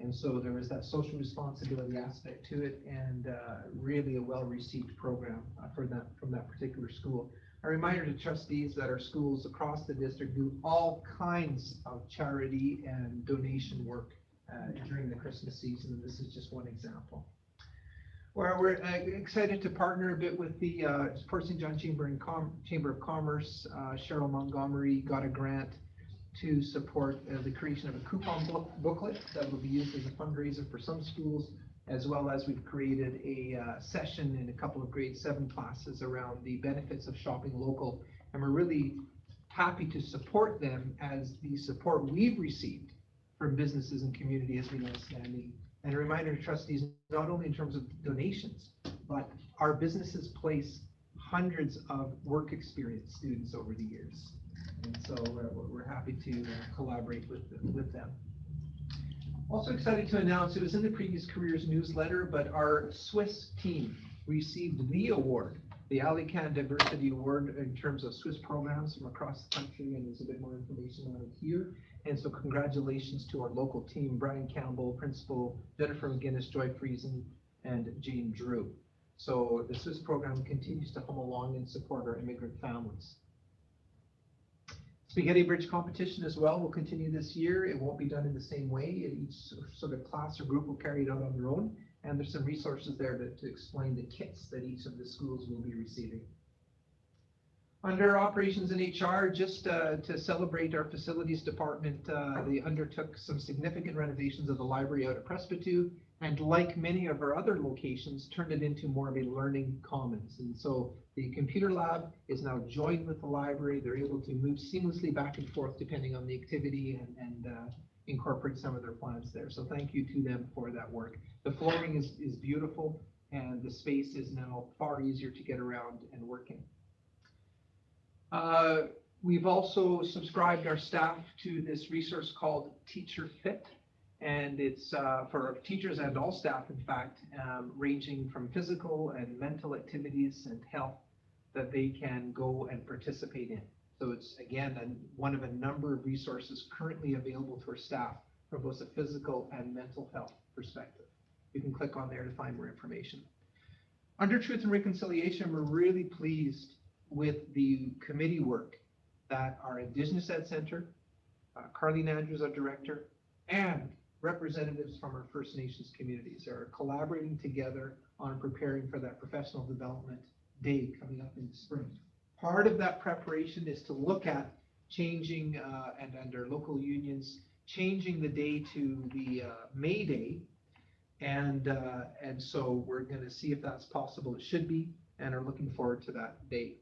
And so there was that social responsibility aspect to it, and really a well-received program from that particular school. A reminder to trustees that our schools across the district do all kinds of charity and donation work during the Christmas season, and this is just one example. We're excited to partner a bit with the Port St. John Chamber of Commerce. Cheryl Montgomery got a grant to support the creation of a coupon booklet that will be used as a fundraiser for some schools, as well as we've created a session in a couple of grade 7 classes around the benefits of shopping local. And we're really happy to support them, as the support we've received from businesses and community has been outstanding. And a reminder to trustees, not only in terms of donations, but our businesses place hundreds of work experience students over the years. And so we're happy to collaborate with them. Also excited to announce, it was in the previous careers newsletter, but our Swiss team received the award, the Alican Diversity Award, in terms of Swiss programs from across the country, and there's a bit more information on it here. And so congratulations to our local team, Brian Campbell, Principal Jennifer McGinnis, Joy Friesen, and Jane Drew. So the Swiss program continues to hum along and support our immigrant families. Spaghetti Bridge competition as well will continue this year. It won't be done in the same way. Each sort of class or group will carry it out on their own. And there's some resources there to explain the kits that each of the schools will be receiving. Under operations and HR, just to celebrate our facilities department, they undertook some significant renovations of the library out at Presbyteau, and like many of our other locations, turned it into more of a learning commons. And so the computer lab is now joined with the library. They're able to move seamlessly back and forth depending on the activity, and incorporate some of their plans there. So thank you to them for that work. The flooring is beautiful, and the space is now far easier to get around and work in. We've also subscribed our staff to this resource called Teacher Fit, and it's for teachers and all staff, in fact, ranging from physical and mental activities and health that they can go and participate in. So it's, again, one of a number of resources currently available to our staff from both a physical and mental health perspective. You can click on there to find more information. Under Truth and Reconciliation, we're really pleased with the committee work that our Indigenous Ed Center, Carlene Andrews, our director, and representatives from our First Nations communities are collaborating together on preparing for that professional development day coming up in the spring. Part of that preparation is to look at changing, and under local unions, changing the day to the May Day. And so we're going to see if that's possible. It should be, and are looking forward to that day.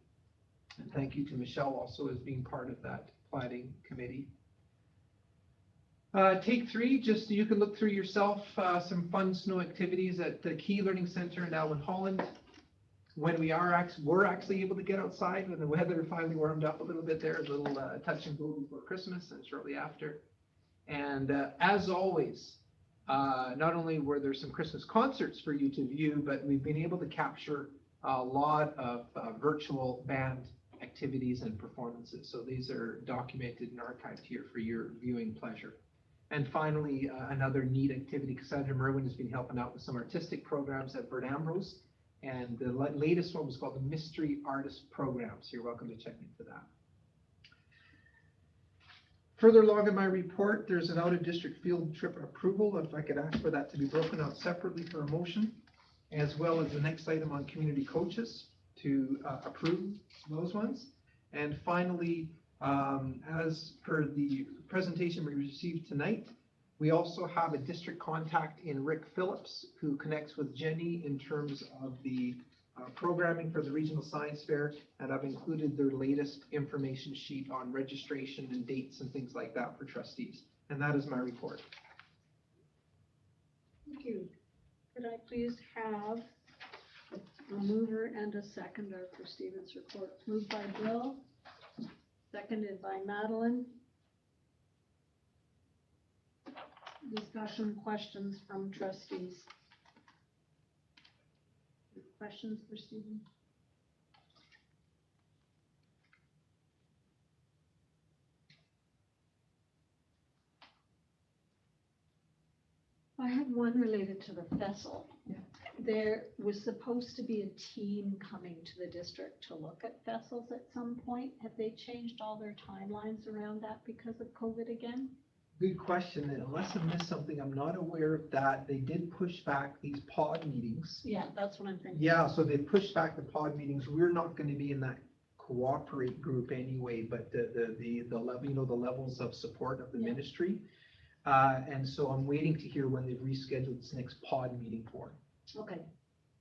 And thank you to Michelle also as being part of that planning committee. Take 3, just so you can look through yourself, some fun snow activities at the Key Learning Center in Allen Holland. When we're actually able to get outside, when the weather finally warmed up a little bit there, a little touch and go before Christmas and shortly after. And as always, not only were there some Christmas concerts for you to view, but we've been able to capture a lot of virtual band activities and performances. So these are documented and archived here for your viewing pleasure. And finally, another neat activity, Cassandra Merwin has been helping out with some artistic programs at Bird Ambrose. And the latest one was called the Mystery Artist Program. So you're welcome to check into that. Further along in my report, there's an out-of-district field trip approval. If I could ask for that to be broken out separately for a motion, as well as the next item on community coaches to approve those ones. And finally, as per the presentation we received tonight, we also have a district contact in Rick Phillips, who connects with Jenny in terms of the programming for the regional science fair, and I've included their latest information sheet on registration and dates and things like that for trustees. And that is my report. Thank you. Could I please have a mover and a seconder for Stephen's report? Moved by Bill, seconded by Madeline. Discussion, questions from trustees. Questions for Stephen? I have one related to the vessel. Yeah. There was supposed to be a team coming to the district to look at vessels at some point. Have they changed all their timelines around that because of COVID again? Good question, and unless I missed something, I'm not aware of that. They did push back these pod meetings. Yeah, that's what I'm thinking. Yeah, so they pushed back the pod meetings. We're not going to be in that cooperate group anyway, but the level, you know, the levels of support of the Yeah. ministry. And so I'm waiting to hear when they've rescheduled this next pod meeting for. Okay.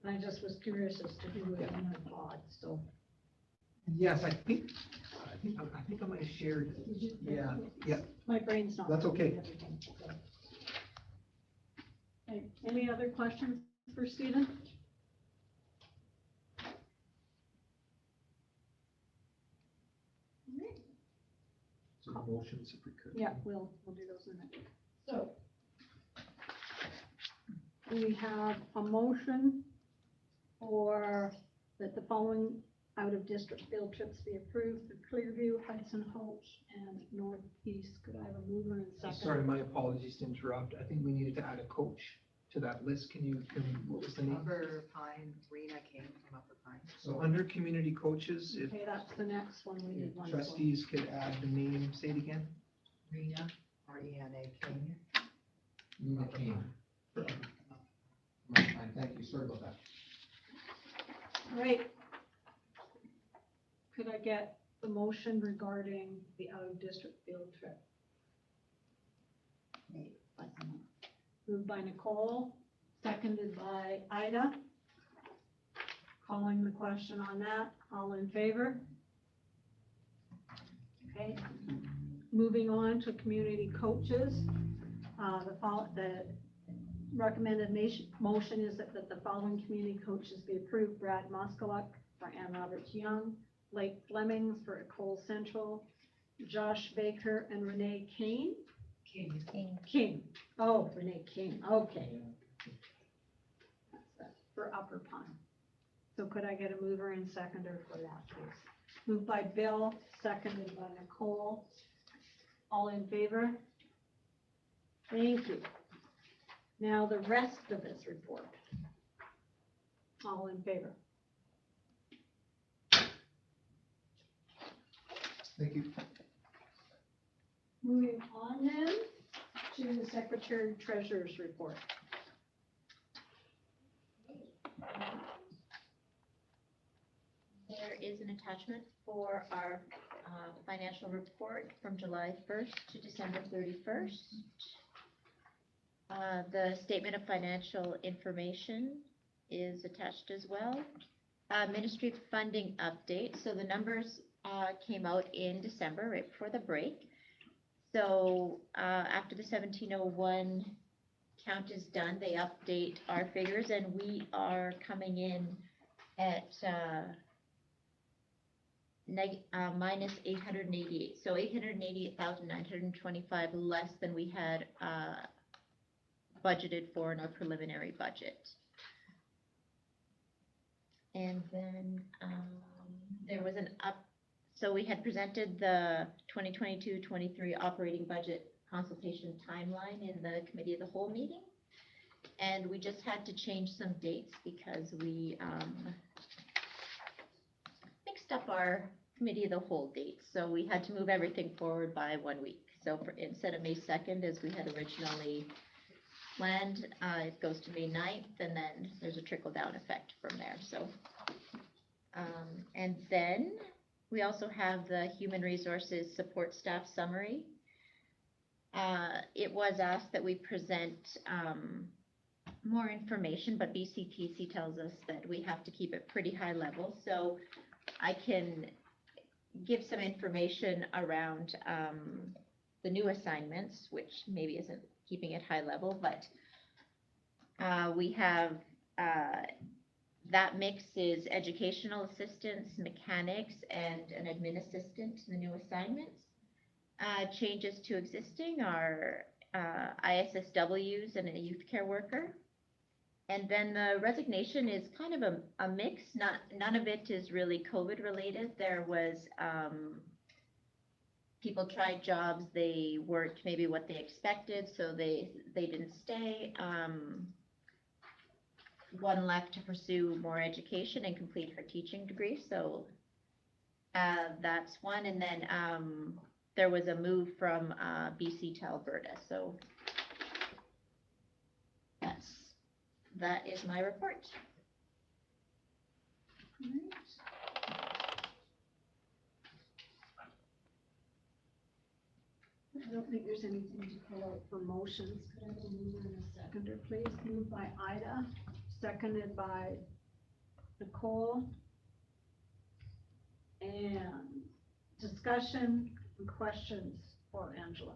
I just was curious as to who was in the pod, so. Yes, I think I might have shared. Did you- Yeah, yeah. My brain's not. That's okay. everything, so. Okay, any other questions for Stephen? So the motions, if we could. Yeah, we'll do those in a minute. So we have a motion for that the following out-of-district field trips be approved for Clearview, Hudson Hope, and Northeast. Could I have a mover and second? Sorry, my apologies to interrupt. I think we needed to add a coach to that list. What was the name? Upper Pine, Rena King from Upper Pine. So under community coaches, if Okay, that's the next one we need one for. trustees could add the name, say it again. Rena, R-E-N-A King. Nina King. Thank you, sorry about that. All right. Could I get the motion regarding the out-of-district field trip? Moved by Nicole, seconded by Ida. Calling the question on that. All in favor? Okay. Moving on to community coaches. The recommended motion is that the following community coaches be approved: Brad Moskowik for Ann Roberts Young, Blake Flemings for Ecole Central, Josh Baker and Renee Kane. King. Oh, Renee King. Okay. That's for Upper Pine. So could I get a mover and seconder for that, please? Moved by Bill, seconded by Nicole. All in favor? Thank you. Now the rest of this report. All in favor? Thank you. Moving on then to the Secretary Treasurer's report. There is an attachment for our financial report from July 1st to December 31st. The statement of financial information is attached as well. Ministry funding update. So the numbers came out in December, right before the break. So after the 1701 count is done, they update our figures, and we are coming in at minus 888. So 888,925 less than we had budgeted for in our preliminary budget. And then there was so we had presented the 2022-23 operating budget consultation timeline in the committee of the whole meeting. And we just had to change some dates because we mixed up our committee of the whole dates. So we had to move everything forward by 1 week. So instead of May 2nd, as we had originally planned, it goes to May 9th, and then there's a trickle-down effect from there. So, and then we also have the Human Resources Support Staff Summary. It was asked that we present more information, but BCPC tells us that we have to keep it pretty high level. So I can give some information around the new assignments, which maybe isn't keeping it high level, but we have that mix is educational assistants, mechanics, and an admin assistant, the new assignments. Changes to existing are ISSWs and a youth care worker. And then the resignation is kind of a mix. None of it is really COVID related. There was people tried jobs, they weren't maybe what they expected, so they didn't stay. One left to pursue more education and complete her teaching degree, so that's one. And then there was a move from BC to Alberta, so that is my report. I don't think there's anything to call out for motions. Could I have a mover and a seconder, please? Moved by Ida, seconded by Nicole. And discussion and questions for Angela.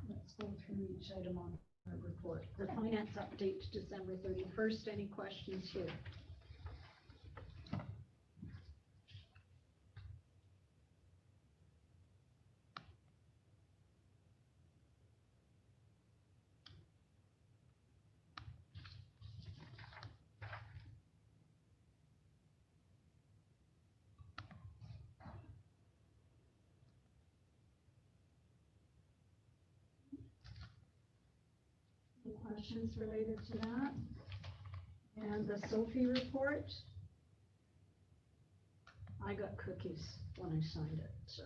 Let's go through each item on our report. The finance update to December 31st. Any questions here? Any questions related to that? And the Sophie report? I got cookies when I signed it, so.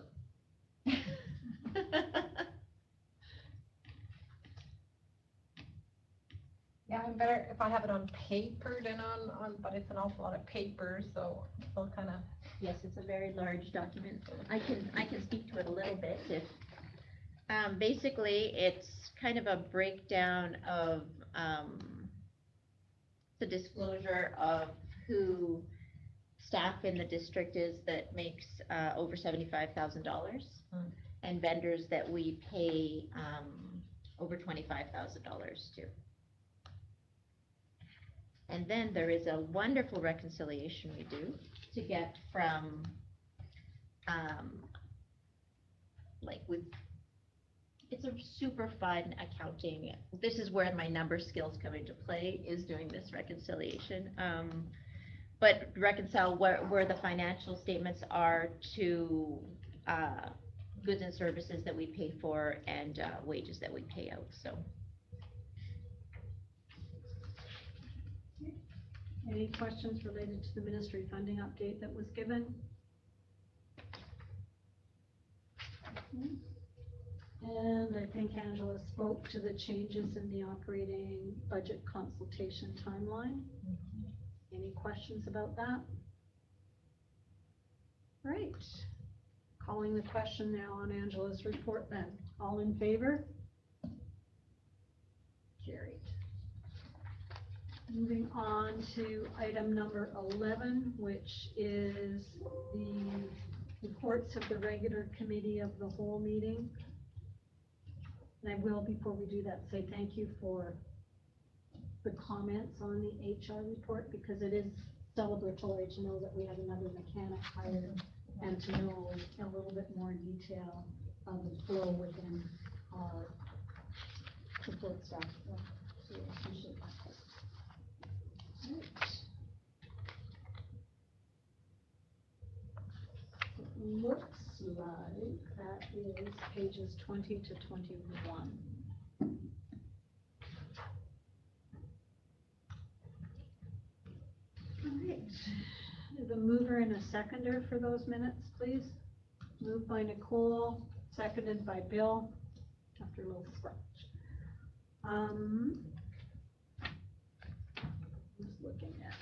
Yeah, I'm better if I have it on paper than on, but it's an awful lot of paper, so I'll kind of. Yes, it's a very large document. I can speak to it a little bit if, basically it's kind of a breakdown of, the disclosure of who staff in the district is that makes, over $75,000 and vendors that we pay, over $25,000 to. And then there is a wonderful reconciliation we do to get from, it's a super fun accounting. This is where my number skills come into play, is doing this reconciliation. But reconcile where the financial statements are to goods and services that we pay for and wages that we pay out, so. Any questions related to the ministry funding update that was given? And I think Angela spoke to the changes in the operating budget consultation timeline. Any questions about that? Right. Calling the question now on Angela's report then. All in favor? Carried. Moving on to item number 11, which is the reports of the regular committee of the whole meeting. And I will, before we do that, say thank you for the comments on the HR report, because it is celebratory to know that we have another mechanic hired and to know a little bit more detail of the flow within our support staff. So I appreciate that. Looks like that is pages 20 to 21. All right, the mover and a seconder for those minutes, please. Moved by Nicole, seconded by Bill, after a little scratch. Just looking at.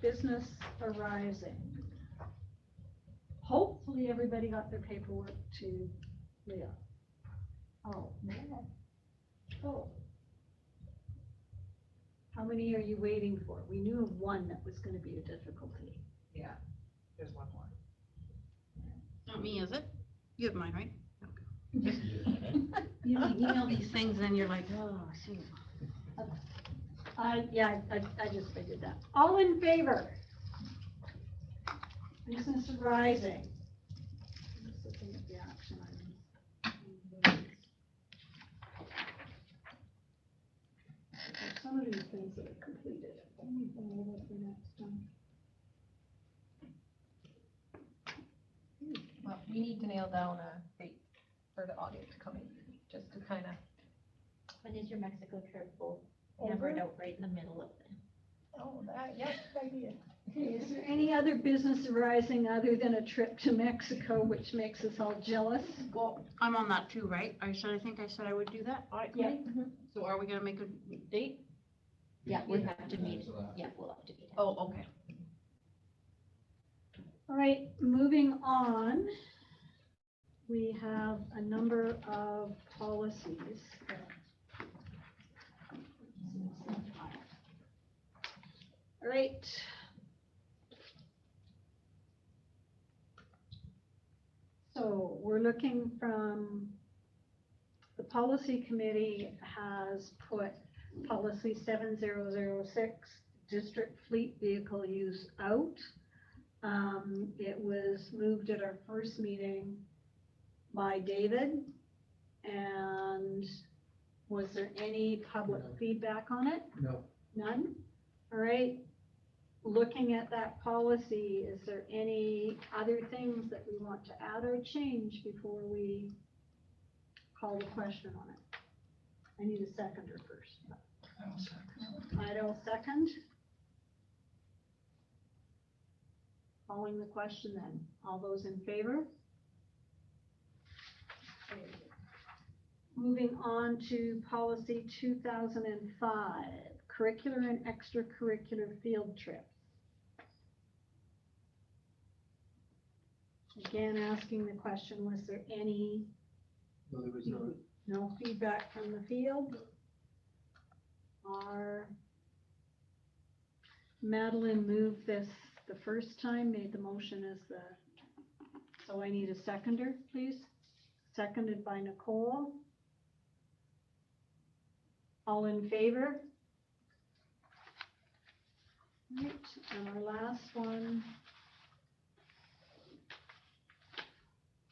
business arising. Hopefully, everybody got their paperwork to Leah. Oh, no. Oh. How many are you waiting for? We knew of one that was gonna be a difficulty. Yeah, there's one more. Not me, is it? You have mine, right? You Email these things and you're like, oh, shoot. I just figured that. All in favor? Business arising. Just looking at the action items. Some of these things that are completed. Anything over for next time? Well, we need to nail down a date for the audit to come in, just to kind of. When is your Mexico trip? We'll hammer it out right in the middle of it. Oh, that, yes, good idea. Okay, is there any other business arising other than a trip to Mexico, which makes us all jealous? Well, I'm on that too, right? I think I said I would do that. Audit Yeah. committee? So are we gonna make a date? Yeah, we have to meet, yeah, we'll have to meet. Oh, okay. All right, moving on. We have a number of policies. All right. So we're looking from, the policy committee has put policy 7006, district fleet vehicle use out. It was moved at our first meeting by David. And was there any public feedback on it? No. None? All right. Looking at that policy, is there any other things that we want to add or change before we call the question on it? I need a seconder first. I'll second. Calling the question then. All those in favor? Okay. Moving on to policy 2005, curricular and extracurricular field trips. Again, asking the question, was there any? No, there was not. No feedback from the field? Our Madeline moved this the first time, made the motion as the, so I need a seconder, please. Seconded by Nicole. All in favor? Right, and our last one.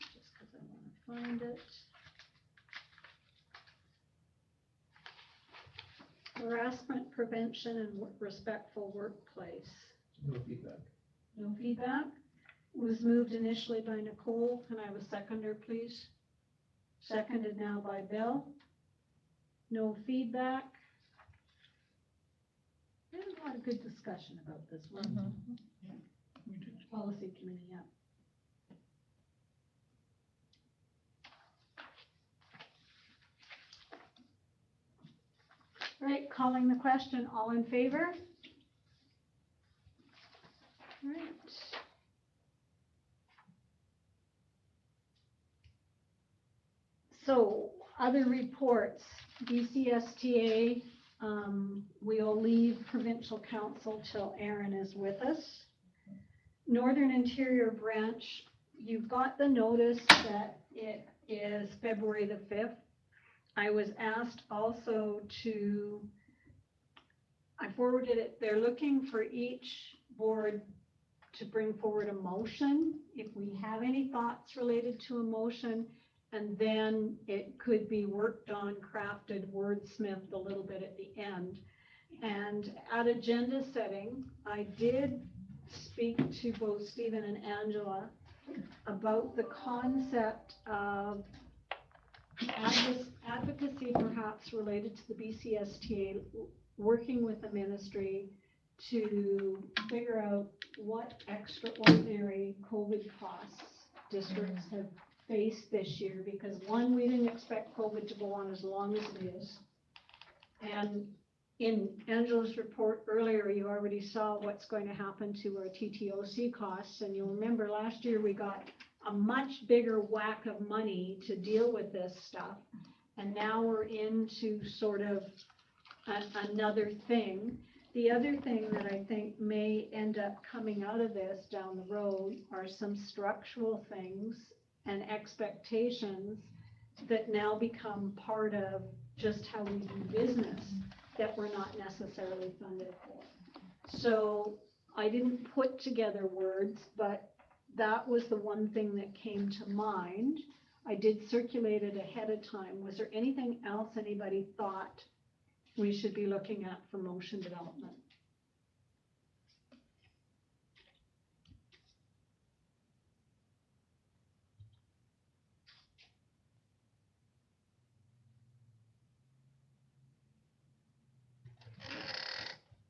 Just because I want to find it. Harassment prevention and respectful workplace. No feedback. No feedback. Was moved initially by Nicole. Can I have a seconder, please? Seconded now by Bill. No feedback. We had a lot of good discussion about this one. Policy committee, yeah. Right, calling the question, all in favor? Right. So, other reports, BCSTA, we'll leave provincial council till Aaron is with us. Northern Interior Branch, you've got the notice that it is February the 5th. I was asked also to, I forwarded it, they're looking for each board to bring forward a motion, if we have any thoughts related to a motion, and then it could be worked on, crafted, wordsmithed a little bit at the end. And at agenda setting, I did speak to both Stephen and Angela about the concept of advocacy perhaps related to the BCSTA, working with the ministry to figure out what extraordinary COVID costs districts have faced this year, because one, we didn't expect COVID to go on as long as it is. And in Angela's report earlier, you already saw what's going to happen to our TTOC costs. And you'll remember last year we got a much bigger whack of money to deal with this stuff. And now we're into sort of another thing. The other thing that I think may end up coming out of this down the road are some structural things and expectations that now become part of just how we do business that we're not necessarily funded for. So I didn't put together words, but that was the one thing that came to mind. I did circulate it ahead of time. Was there anything else anybody thought we should be looking at for motion development?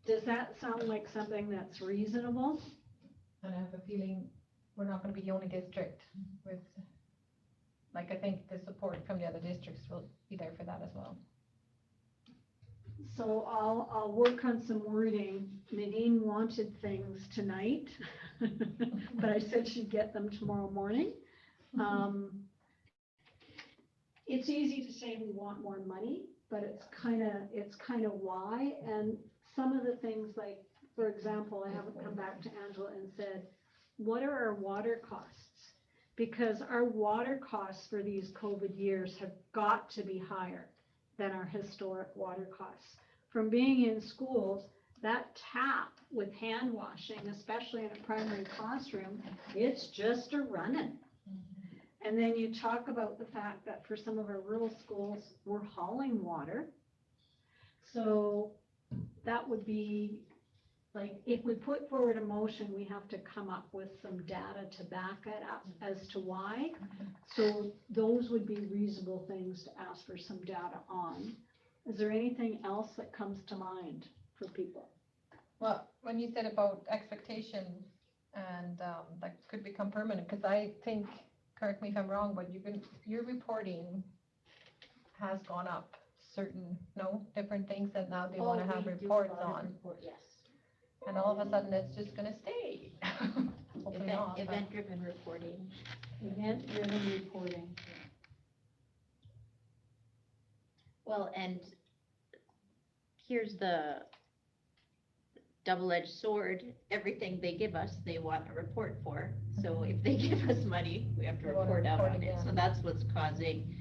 Does that sound like something that's reasonable? And I have a feeling we're not gonna be the only district with, like, I think the support from the other districts will be there for that as well. So I'll work on some wording. Nadine wanted things tonight, but I said she'd get them tomorrow morning. It's easy to say we want more money, but it's kind of why. And some of the things, like, for example, I haven't come back to Angela and said, what are our water costs? Because our water costs for these COVID years have got to be higher than our historic water costs. From being in schools, that tap with hand washing, especially in a primary classroom, it's just a running. And then you talk about the fact that for some of our rural schools, we're hauling water. So that would be, like, if we put forward a motion, we have to come up with some data to back it up as to why. So those would be reasonable things to ask for some data on. Is there anything else that comes to mind for people? Well, when you said about expectations and that could become permanent, because I think, correct me if I'm wrong, but your reporting has gone up certain, different things that now they want to have reports on. Yes. And all of a sudden, it's just gonna stay. Hopefully not, but- Event-driven reporting. Event-driven reporting. Well, and here's the double-edged sword. Everything they give us, they want a report for. So if they give us money, we have to They wanna report out report on it. again. So that's what's causing,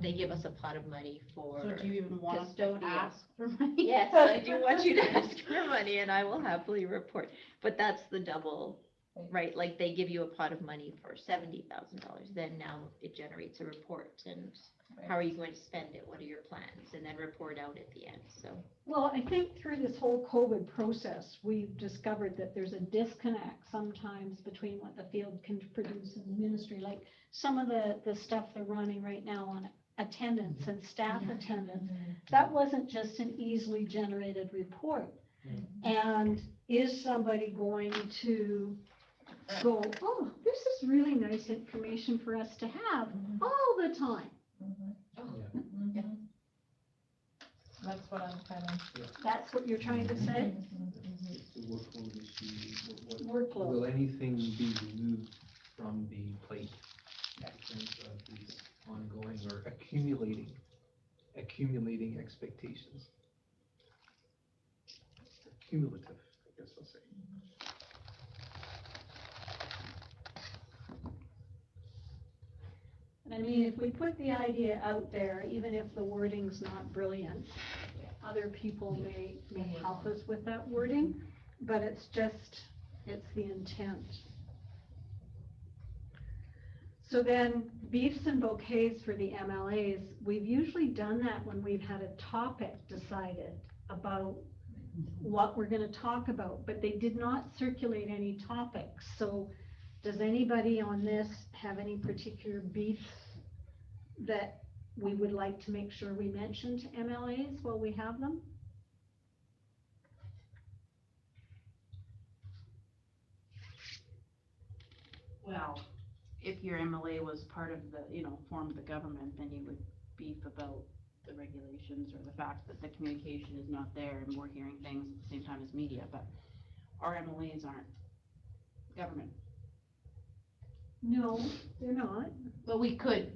they give us a pot of money for. So do you even want us to custodial. ask for money? Yes, I do want you to ask for money and I will happily report. But that's the double, right? Like they give you a pot of money for $70,000. Then now it generates a report and how are you going to spend it? What are your plans? And then report out at the end, so. Well, I think through this whole COVID process, we've discovered that there's a disconnect sometimes between what the field can produce and the ministry. Like some of the stuff they're running right now on attendance and staff attendance, that wasn't just an easily generated report. And is somebody going to go, oh, this is really nice information for us to have all the time? That's what I'm kind of. That's what you're trying to say? It's the workload issue. Workload. Will anything be removed from the plate in terms of these ongoing or accumulating expectations? Cumulative, I guess I'll say. I mean, if we put the idea out there, even if the wording's not brilliant, other people may help us with that wording, but it's the intent. So then beefs and bouquets for the MLAs, we've usually done that when we've had a topic decided about what we're gonna talk about, but they did not circulate any topics. So does anybody on this have any particular beefs that we would like to make sure we mention to MLAs while we have them? Well, if your MLA was part of the, formed the government, then you would beef about the regulations or the fact that the communication is not there and we're hearing things at the same time as media, but our MLAs aren't government. No, they're not. But we could.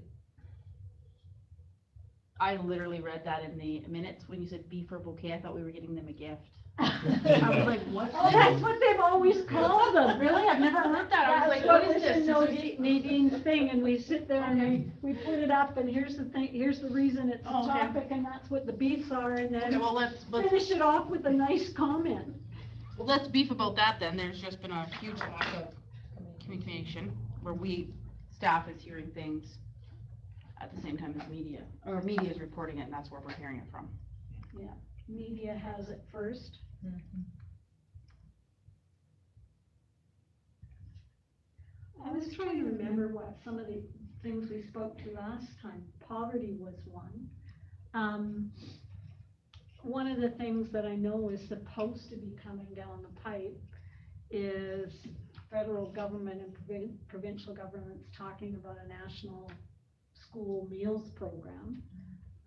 I literally read that in the minutes when you said B for bouquet. I thought we were getting them a gift. I was like, what? Oh, that's what they've always called them. Really? I've never heard that. I was like, what is this? Nadine's thing, and we sit there and we put it up, and here's the thing, here's the reason it's a Oh, okay. topic, and that's what the beefs are, and Okay, then well, let's finish it off with a nice comment. Well, let's beef about that then. There's just been a huge lack of communication where staff is hearing things at the same time as media, or media is reporting it, and that's where we're hearing it from. Yeah, media has it first. I was trying to remember what some of the things we spoke to last time. Poverty was one. One of the things that I know is supposed to be coming down the pipe is federal government and provincial governments talking about a national school meals program.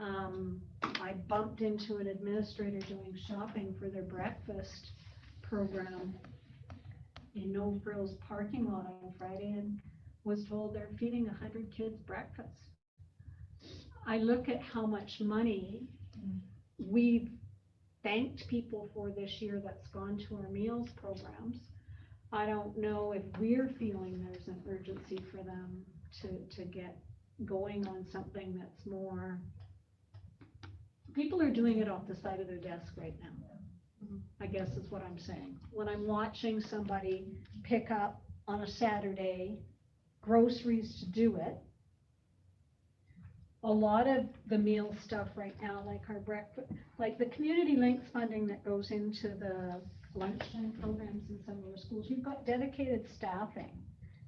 I bumped into an administrator doing shopping for their breakfast program in No Frills parking lot on Friday and was told they're feeding 100 kids breakfast. I look at how much money we've thanked people for this year that's gone to our meals programs. I don't know if we're feeling there's an urgency for them to get going on something that's more. People are doing it off the side of their desk right now, I guess is what I'm saying. When I'm watching somebody pick up on a Saturday groceries to do it, a lot of the meal stuff right now, like our breakfast, like the community links funding that goes into the lunchtime programs in some of our schools, you've got dedicated staffing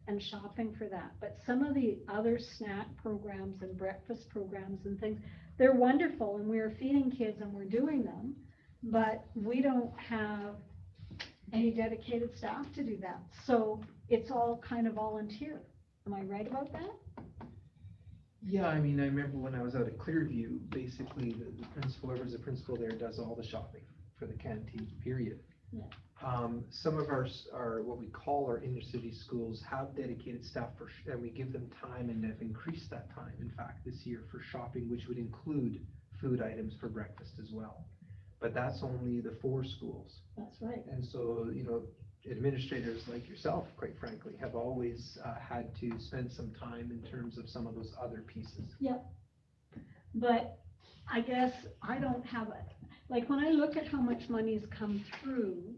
and shopping for that. But some of the other snack programs and breakfast programs and things, they're wonderful, and we're feeding kids and we're doing them, but we don't have any dedicated staff to do that. So it's all kind of volunteer. Am I right about that? Yeah, I mean, I remember when I was out at Clearview, basically the principal, whoever's the principal there, does all the shopping for the canteen, period. Yeah. Some of our what we call our inner city schools have dedicated staff and we give them time and have increased that time, in fact, this year for shopping, which would include food items for breakfast as well. But that's only the 4 schools. That's right. And so, you know, administrators like yourself, quite frankly, have always had to spend some time in terms of some of those other pieces. Yep. But I guess I don't have it. Like when I look at how much money's come through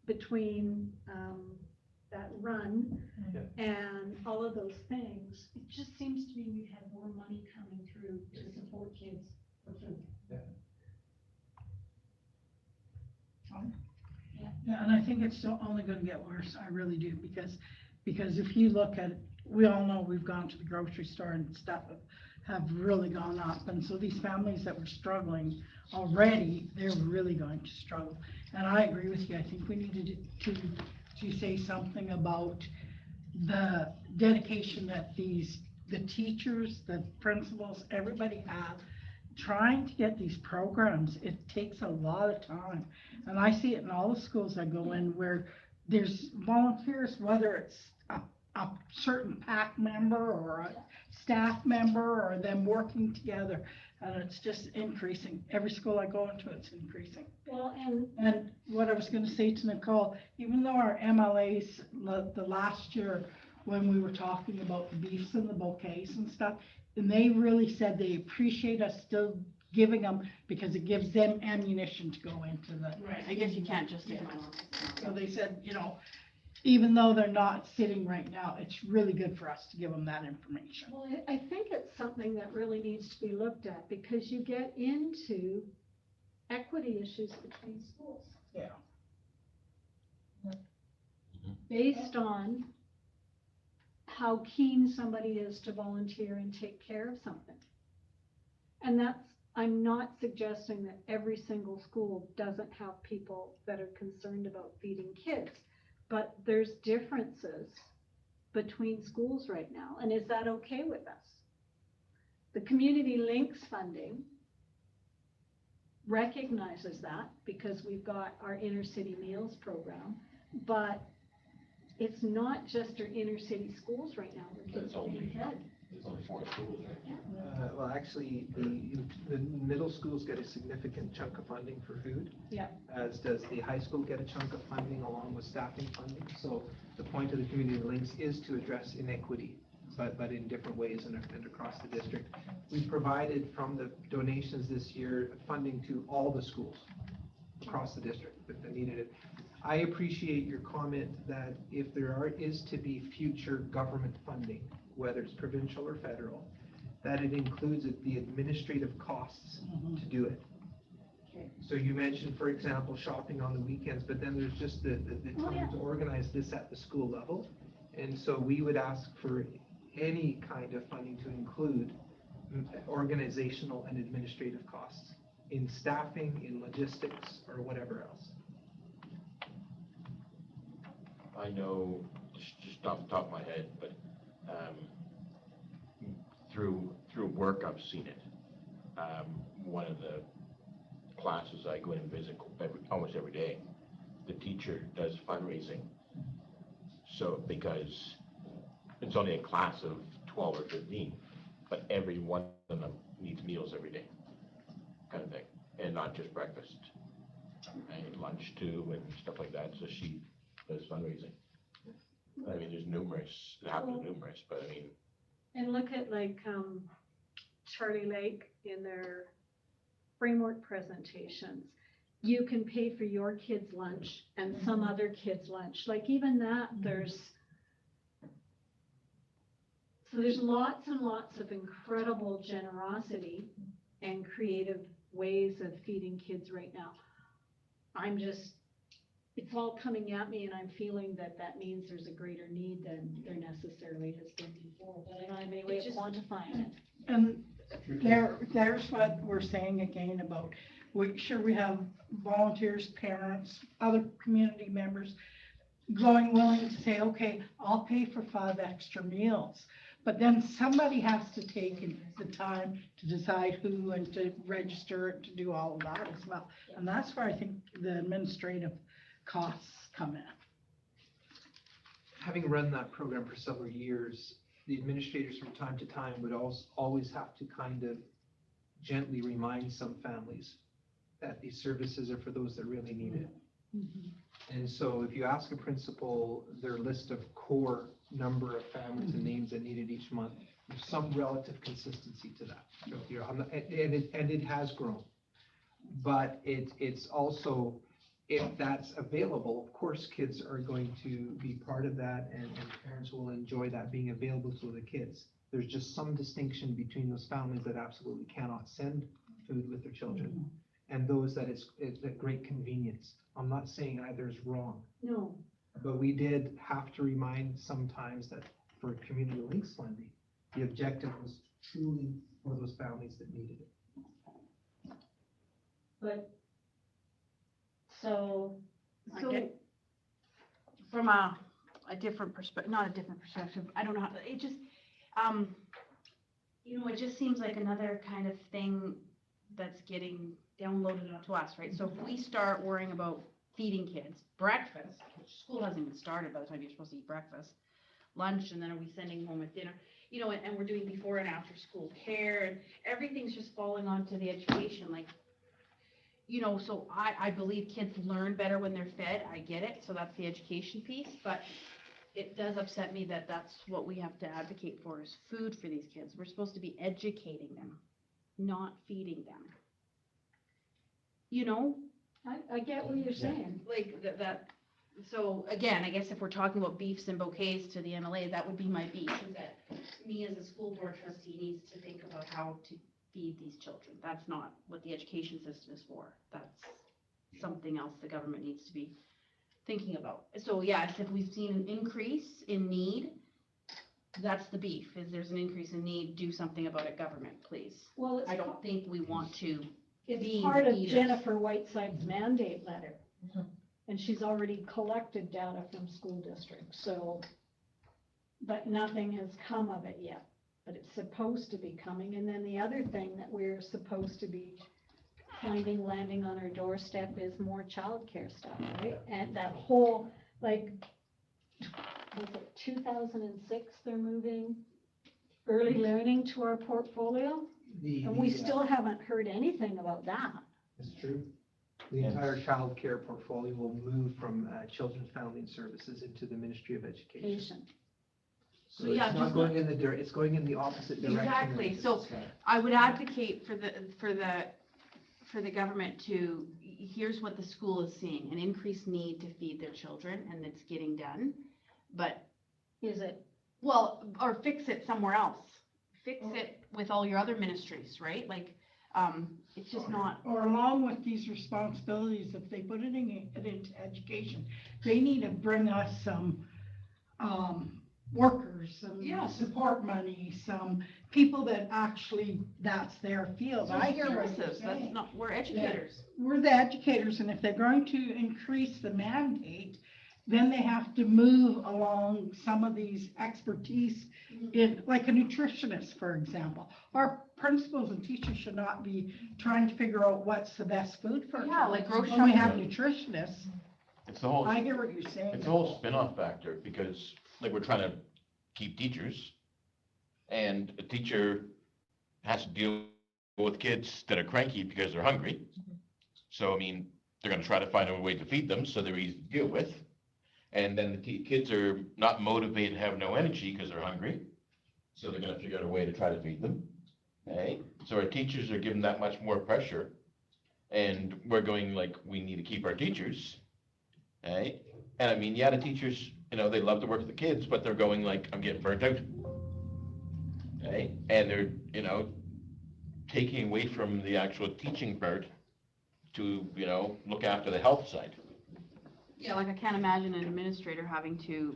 between that run and all of those things, it just seems to me we've had more money coming through to support kids for food. Yeah. Yeah, and I think it's still only gonna get worse, I really do, because if you look at, we all know we've gone to the grocery store and stuff have really gone up, and so these families that were struggling already, they're really going to struggle. And I agree with you, I think we needed to say something about the dedication that the teachers, the principals, everybody have trying to get these programs. It takes a lot of time, and I see it in all the schools I go in where there's volunteers, whether it's a certain PAC member or a staff member or them working together, and it's just increasing. Every school I go into, it's increasing. Well, And what I was going to say to Nicole, even though our MLAs, the last year when we were talking about the beefs and the bouquets and stuff, and they really said they appreciate us still giving them because it gives them ammunition to go into the. Right. I guess you can't just ignore them. So they said, you know, even though they're not sitting right now, it's really good for us to give them that information. well, I think it's something that really needs to be looked at because you get into equity issues between schools. Yeah. Based on how keen somebody is to volunteer and take care of something. And I'm not suggesting that every single school doesn't have people that are concerned about feeding kids, but there's differences between schools right now. And is that okay with us? The community links funding recognizes that because we've got our inner city meals program, but it's not just our inner city schools right now where kids are being fed. There's only 4 schools, right? Well, actually, the middle schools get a significant chunk of funding for food. Yeah. As does the high school get a chunk of funding along with staffing funding. So the point of the community links is to address inequity, but in different ways and across the district. We provided from the donations this year funding to all the schools across the district that needed it. I appreciate your comment that if there is to be future government funding, whether it's provincial or federal, that it includes the administrative costs to do it. Okay. So you mentioned, for example, shopping on the weekends, but then there's just the time to organize this at the school level. And so we would ask for any kind of funding to include organizational and administrative costs in staffing, in logistics, or whatever else. I know, just off the top of my head, but through work I've seen it. One of the classes I go in and visit almost every day, the teacher does fundraising. So because it's only a class of 12 or 15, but every one of them needs meals every day, kind of thing, and not just breakfast, and lunch too, and stuff like that. So she does fundraising. I mean, there's numerous, it happens numerous, but I mean. And look at like Charlie Lake in their framework presentations. You can pay for your kid's lunch and some other kid's lunch. Like even that, there's lots and lots of incredible generosity and creative ways of feeding kids right now. It's all coming at me and I'm feeling that means there's a greater need than there necessarily has been before. But I don't have any way of quantifying it. And there's what we're saying again about, make sure we have volunteers, parents, other community members going willing to say, okay, I'll pay for 5 extra meals. But then somebody has to take the time to decide who and to register it, to do all of that as well. And that's where I think the administrative costs come in. Having run that program for several years, the administrators from time to time would always have to kind of gently remind some families that these services are for those that really need it. And so if you ask a principal their list of core number of families and names that need it each month, there's some relative consistency to that. And it has grown. But it's also, if that's available, of course, kids are going to be part of that and parents will enjoy that being available to the kids. There's just some distinction between those families that absolutely cannot send food with their children and those that it's a great convenience. I'm not saying either is wrong. No. But we did have to remind sometimes that for community links funding, the objective was truly for those families that needed it. But so I get from a different perspective, not a different perspective. I don't know how it just, it just seems like another kind of thing that's getting downloaded onto us, right? So if we start worrying about feeding kids breakfast, which school hasn't even started by the time you're supposed to eat breakfast, lunch, and then are we sending home at dinner, and we're doing before and after school care, and everything's just falling onto the education, like, so I believe kids learn better when they're fed. I get it. So that's the education piece, but it does upset me that that's what we have to advocate for is food for these kids. We're supposed to be educating them, not feeding them. I get what you're saying. Like that. So again, I guess if we're talking about beefs and bouquets to the MLA, that would be my beef, is that me as a school board trustee needs to think about how to feed these children. That's not what the education system is for. That's something else the government needs to be thinking about. So yes, if we've seen an increase in need, that's the beef, is there's an increase in need, do something about it, government, please. Well, I don't think we want to. It's part of Jennifer Whiteside's mandate letter. And she's already collected data from school districts, so, but nothing has come of it yet. But it's supposed to be coming. And then the other thing that we're supposed to be landing on our doorstep is more childcare stuff, right? And that whole, like, was it 2006, they're moving early learning to our portfolio? And we still haven't heard anything about that. It's true. The entire child care portfolio will move from Children's Family and Services into the Ministry of Education. Education. So So, yeah, it's not just going in it's going in the opposite direction. Exactly. of So this. I would advocate for the government to, here's what the school is seeing, an increased need to feed their children, and it's getting done. But, Is it? well, or fix it somewhere else. Fix it with all your other ministries, right? Like, it's just not. Or along with these responsibilities, if they put it into education, they need to bring us some, workers, some Yes. support money, some people that actually, that's their field. I hear what you're Services, that's saying. not, we're educators. We're the educators, and if they're going to increase the mandate, then they have to move along some of these expertise in, like a nutritionist, for example. Our principals and teachers should not be trying to figure out what's the best food for. Yeah, like grocery When we have shopping. nutritionists, It's the whole, I hear what you're saying. it's a whole spin-off factor, because like we're trying to keep teachers, and a teacher has to deal with kids that are cranky because they're hungry. So, I mean, they're gonna try to find a way to feed them, so they're easy to deal with. And then the kids are not motivated, have no energy because they're hungry, so they're gonna figure out a way to try to feed them. Okay, so our teachers are given that much more pressure, and we're going like, we need to keep our teachers. Okay, and I mean, yeah, the teachers, you know, they love to work with the kids, but they're going like, I'm getting burnt out. Okay, and they're, you know, taking away from the actual teaching part to, you know, look after the health side. Yeah, like I can't imagine an administrator having to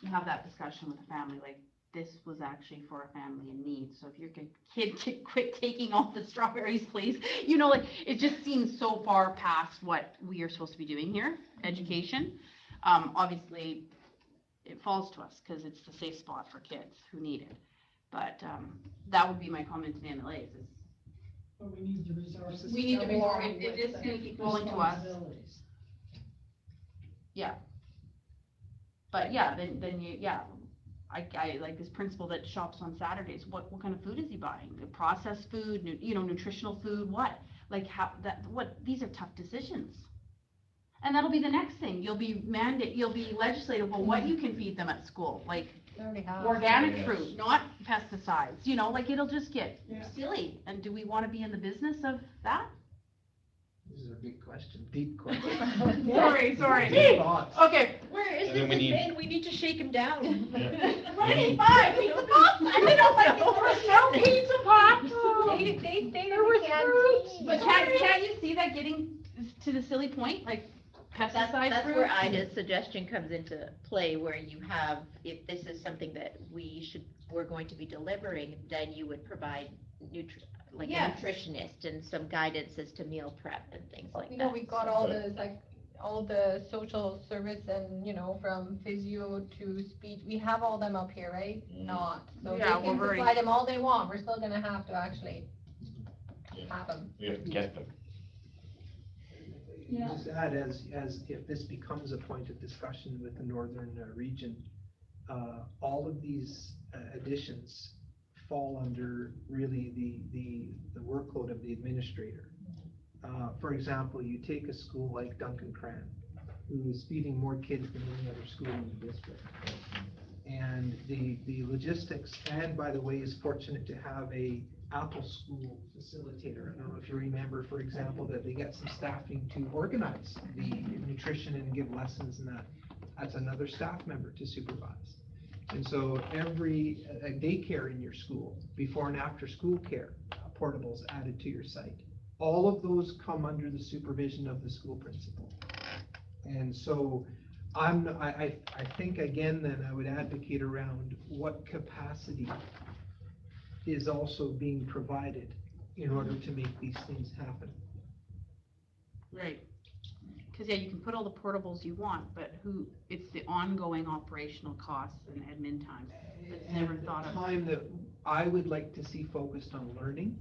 have that discussion with the family, like, this was actually for a family in need. So if your kid quit taking all the strawberries, please. You know, like, it just seems so far past what we are supposed to be doing here, education. Obviously, it falls to us because it's the safe spot for kids who need it. But that would be my comment to the MLAs is, But we need the resources. We need to the go resor- along it- it with is the gonna keep falling to us. responsibilities. but yeah, then you, yeah. I like this principal that shops on Saturdays. What kind of food is he buying? The processed food, nutritional food, what? Like these are tough decisions. And that'll be the next thing. You'll be legislative, well, what you can feed them at school, like They already have. organic Yes. fruit, not pesticides, like it'll just get Yeah. silly. And do we want to be in the business of that? This is a big question, deep question. Sorry. Deep thoughts. Okay. Where is And then this we need- man? We need to shake him down. Right, fine, pizza pop. I don't like it. No pizza pop. There was fruits. But can't you see that getting to the silly point, like pesticide That's fruit? where Ida's suggestion comes into play, where you have, if this is something that we're going to be delivering, then you would provide a Yes. nutritionist and some guidance as to meal prep and things like that. We got all the social service and, from physio to speech, we have all them up here, right? Not, so they Yeah, can we're provide them all they want, we're still gonna have to actually Yeah. have them. We have to get them. Yeah. Just add, as if this becomes a point of discussion with the northern region, all of these additions fall under really the workload of the administrator. For example, you take a school like Duncan Cran, who is feeding more kids than any other school in the district. And the logistics, and by the way, is fortunate to have a Apple School facilitator. I don't know if you remember, for example, that they get some staffing to organize the nutrition and give lessons and that. That's another staff member to supervise. And so every daycare in your school, before and after school care, portables added to your site. All of those come under the supervision of the school principal. And so I think again, then I would advocate around what capacity is also being provided in order to make these things happen. Right. Because, yeah, you can put all the portables you want, but it's the ongoing operational costs and admin time that's never And the thought of. time that I would like to see focused on learning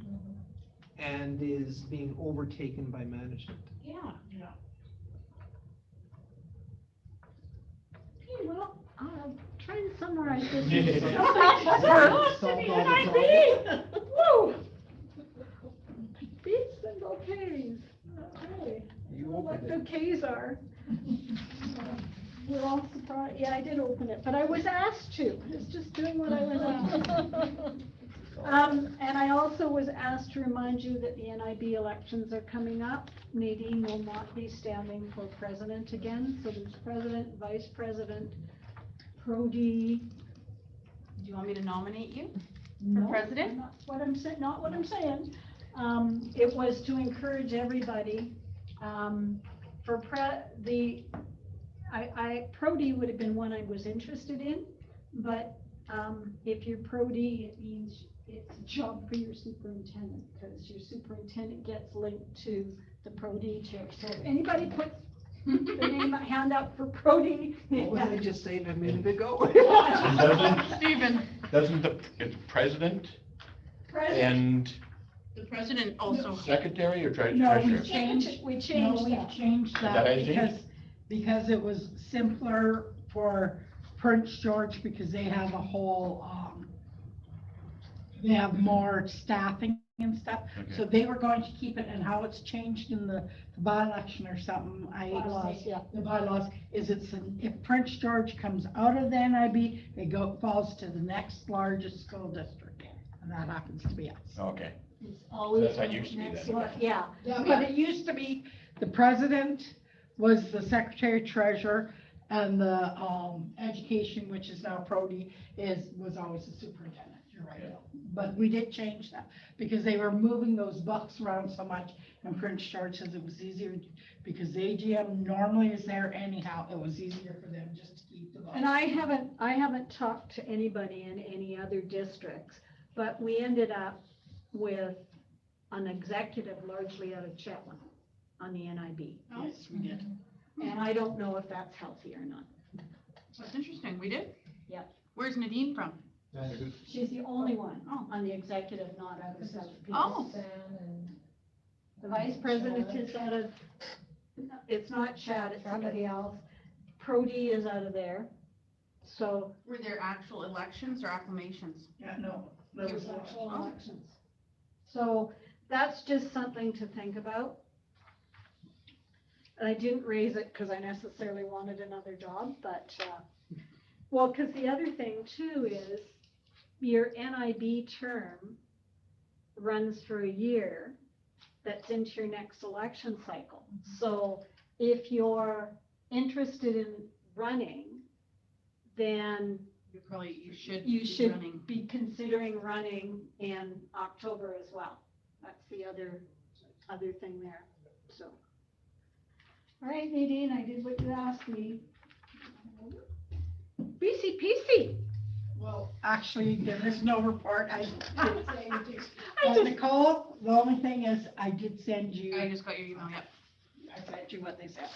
and is being overtaken by management. Yeah. Okay, well, try and summarize this. Solved all the problems. Woo! Beats and okays. Okay. You What opened the it. Ks are. We're all surprised. Yeah, I did open it, but I was asked to. It's just doing what I was asked. And I also was asked to remind you that the NIB elections are coming up. Nadine will not be standing for president again, so there's president, vice president, Pro-D. Do you want me to nominate you? No, president? Not what I'm saying, not what I'm saying. It was to encourage everybody, for Pro-D would have been one I was interested in, but, if you're Pro-D, it means it's a job for your superintendent, because your superintendent gets linked to the Pro-D chair. So if anybody puts the hand up for Pro-D. What was I just saying a minute ago? Doesn't the president and The president also. secretary or No, we treasurer? changed, We no, changed we that. changed Is that that anything? because it was simpler for Prince George because they have a whole, they have more staffing and stuff. Okay. So they were going to keep it, and how it's changed in the by-election or something, Bylaws, yeah. the bylaws, is if Prince George comes out of the NIB, it falls to the next largest school district, and that happens to be us. Okay. It's always. That's how it used to be next then. one. Yeah. But it used to be, the president was the secretary treasurer, and the, education, which is now Pro-D, was always the superintendent, you're right. Yeah. But we did change that, because they were moving those bucks around so much, and Prince George says it was easier, because the AGM normally is there anyhow, it was easier for them just to keep the bucks. And I haven't talked to anybody in any other districts, but we ended up with an executive largely out of Chetwynd on the NIB. Yes, we did. And I don't know if that's healthy or not. That's interesting. We did? Yep. Where's Nadine from? She's the only one on the executive not out of South. Oh. The vice president is out of, it's not Chad, it's somebody else. Pro-D is out of there. So Were there actual elections or acclamations? Yeah, no. there was actual elections. So that's just something to think about. And I didn't raise it because I necessarily wanted another job, but, well, because the other thing too is your NIB term runs for a year that's into your next election cycle. So if you're interested in running, then You should. you be should running. be considering running in October as well. That's the other thing there, so. All right, Nadine, I did what you asked me. BCPC. Well, actually, there is no report, I didn't say anything. I just- Nicole, the only thing is, I did send you. I just got your email, yep. I sent you what they said.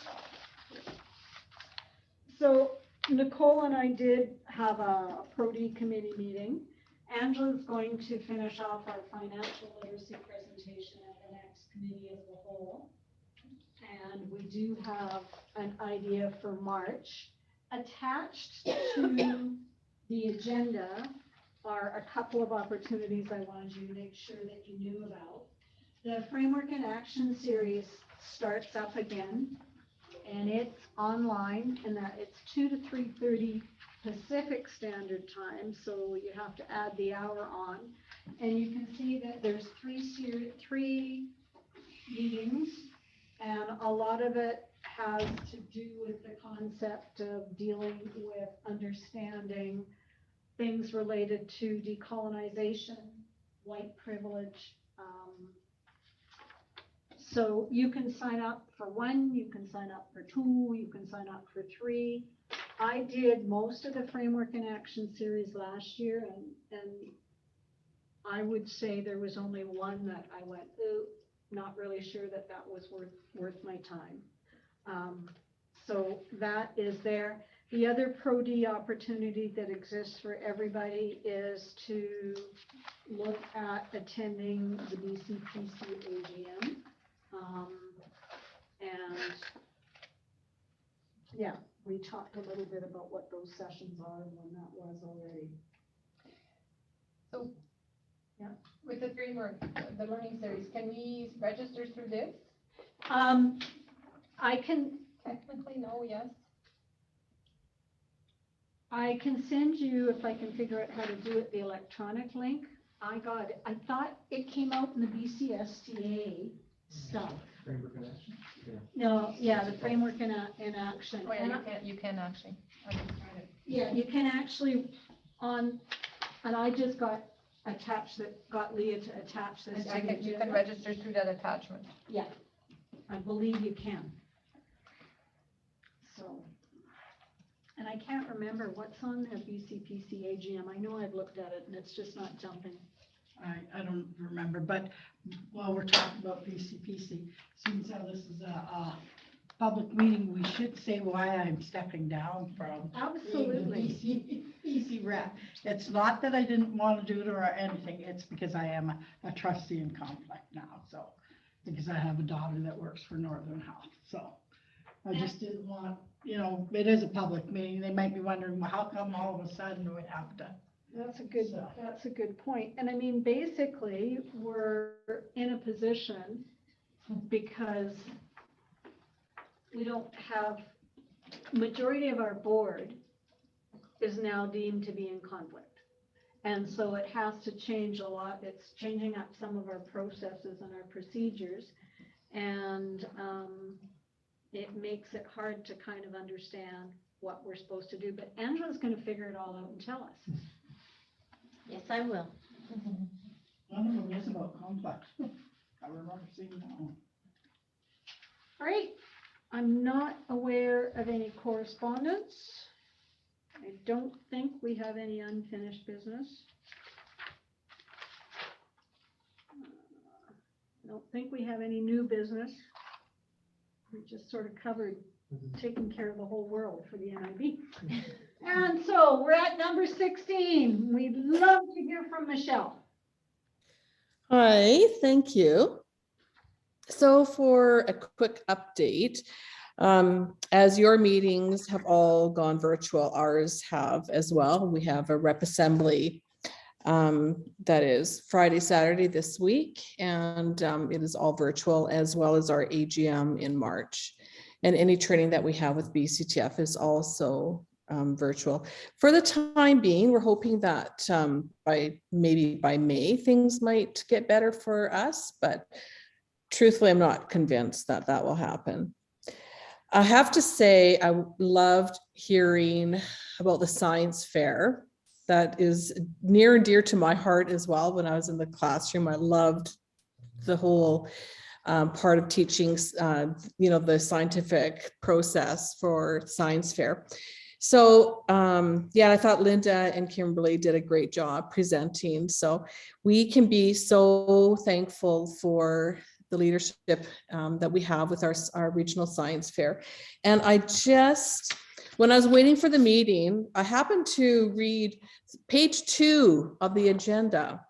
So Nicole and I did have a Pro-D committee meeting. Angela's going to finish off our financial literacy presentation at the next committee as a whole. And we do have an idea for March. Attached to the agenda are a couple of opportunities I wanted you to make sure that you knew about. The Framework in Action series starts up again, and it's online, and that it's 2 to 3:30 Pacific Standard Time, so you have to add the hour on. And you can see that there's three meetings, and a lot of it has to do with the concept of dealing with understanding things related to decolonization, white privilege. So you can sign up for one, you can sign up for two, you can sign up for three. I did most of the Framework in Action series last year, and I would say there was only one that I went, ooh, not really sure that was worth my time. So that is there. The other Pro-D opportunity that exists for everybody is to look at attending the BCPC AGM. And yeah, we talked a little bit about what those sessions are and when that was already. So, yeah, with the framework, the learning series, can we register through this? I can Technically, no, yes. I can send you, if I can figure out how to do it, the electronic link. I got it. I thought it came out in the BCSTA stuff. Framework in action. Yeah. No, yeah, the framework in action. Oh, yeah, And you can actually. I just tried it. yeah, you can actually and I just got Leah to attach this. And you can register through that attachment. Yeah, I believe you can. So, and I can't remember what's on the BCPC AGM. I know I've looked at it and it's just not jumping. I don't remember, but while we're talking about BCPC, since how this is a public meeting, we should say why I'm stepping down from Absolutely. being the BC rep. It's not that I didn't want to do it or anything, it's because I am a trustee in conflict now, so, because I have a daughter that works for Northern Health, so I just didn't want, it is a public meeting, they might be wondering, well, how come all of a sudden we have to? That's a good point. And I mean, basically, we're in a position because we don't have, majority of our board is now deemed to be in conflict. And so it has to change a lot. It's changing up some of our processes and our procedures. And it makes it hard to kind of understand what we're supposed to do. But Angela's going to figure it all out and tell us. Yes, I will. One of them is about complex. I remember seeing that one. All right. I'm not aware of any correspondence. I don't think we have any unfinished business. I don't think we have any new business. We just sort of covered taking care of the whole world for the NIB. And so we're at number 16. We'd love to hear from Michelle. Hi, thank you. So for a quick update, as your meetings have all gone virtual, ours have as well. We have a rep assembly that is Friday, Saturday this week, and it is all virtual, as well as our AGM in March. And any training that we have with BCTF is also virtual. For the time being, we're hoping that maybe by May, things might get better for us, but truthfully, I'm not convinced that that will happen. I have to say, I loved hearing about the science fair. That is near and dear to my heart as well. When I was in the classroom, I loved the whole part of teaching, the scientific process for science fair. So yeah, I thought Linda and Kimberly did a great job presenting. So we can be so thankful for the leadership that we have with our regional science fair. And when I was waiting for the meeting, I happened to read page 2 of the agenda.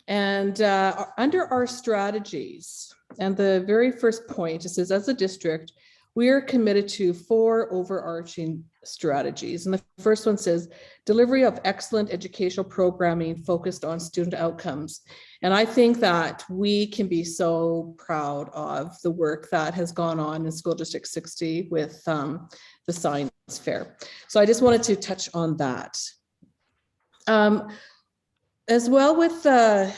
And under our strategies, and the very first point, it says, as a district, we are committed to 4 overarching strategies. And the first one says, delivery of excellent educational programming focused on student outcomes. And I think that we can be so proud of the work that has gone on in School District 60 with the science fair. So I just wanted to touch on that. As well with the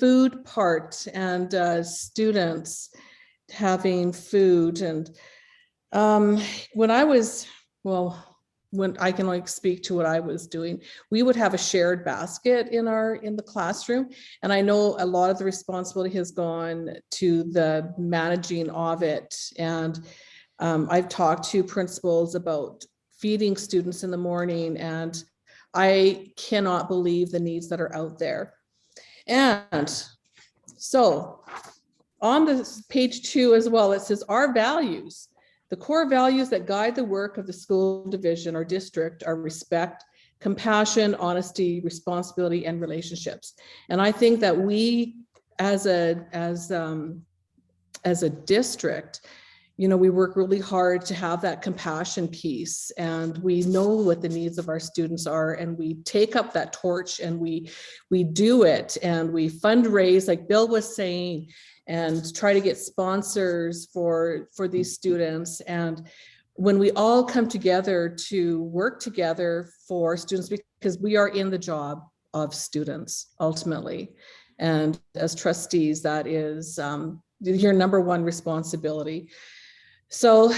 food part and students having food. And when I can only speak to what I was doing, we would have a shared basket in the classroom. And I know a lot of the responsibility has gone to the managing of it. And I've talked to principals about feeding students in the morning, and I cannot believe the needs that are out there. And so on this page 2 as well, it says our values, the core values that guide the work of the school division or district are respect, compassion, honesty, responsibility, and relationships. And I think that we, as a district, we work really hard to have that compassion piece, and we know what the needs of our students are, and we take up that torch and we do it, and we fundraise, like Bill was saying, and try to get sponsors for these students. And when we all come together to work together for students, because we are in the job of students ultimately, and as trustees, that is your number one responsibility. So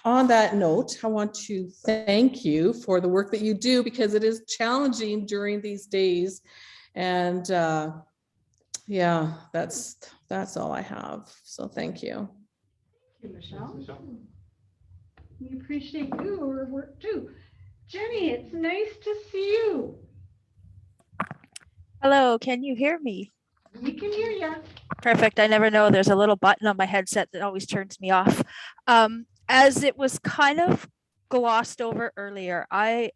on that note, I want to thank you for the work that you do, because it is challenging during these days. And yeah, that's all I have. So thank you. Thank you, Michelle. We appreciate your work too. Jenny, it's nice to see you. Hello, can you hear me? We can hear you. Perfect. I never know. There's a little button on my headset that always turns me off. As it was kind of glossed over earlier, I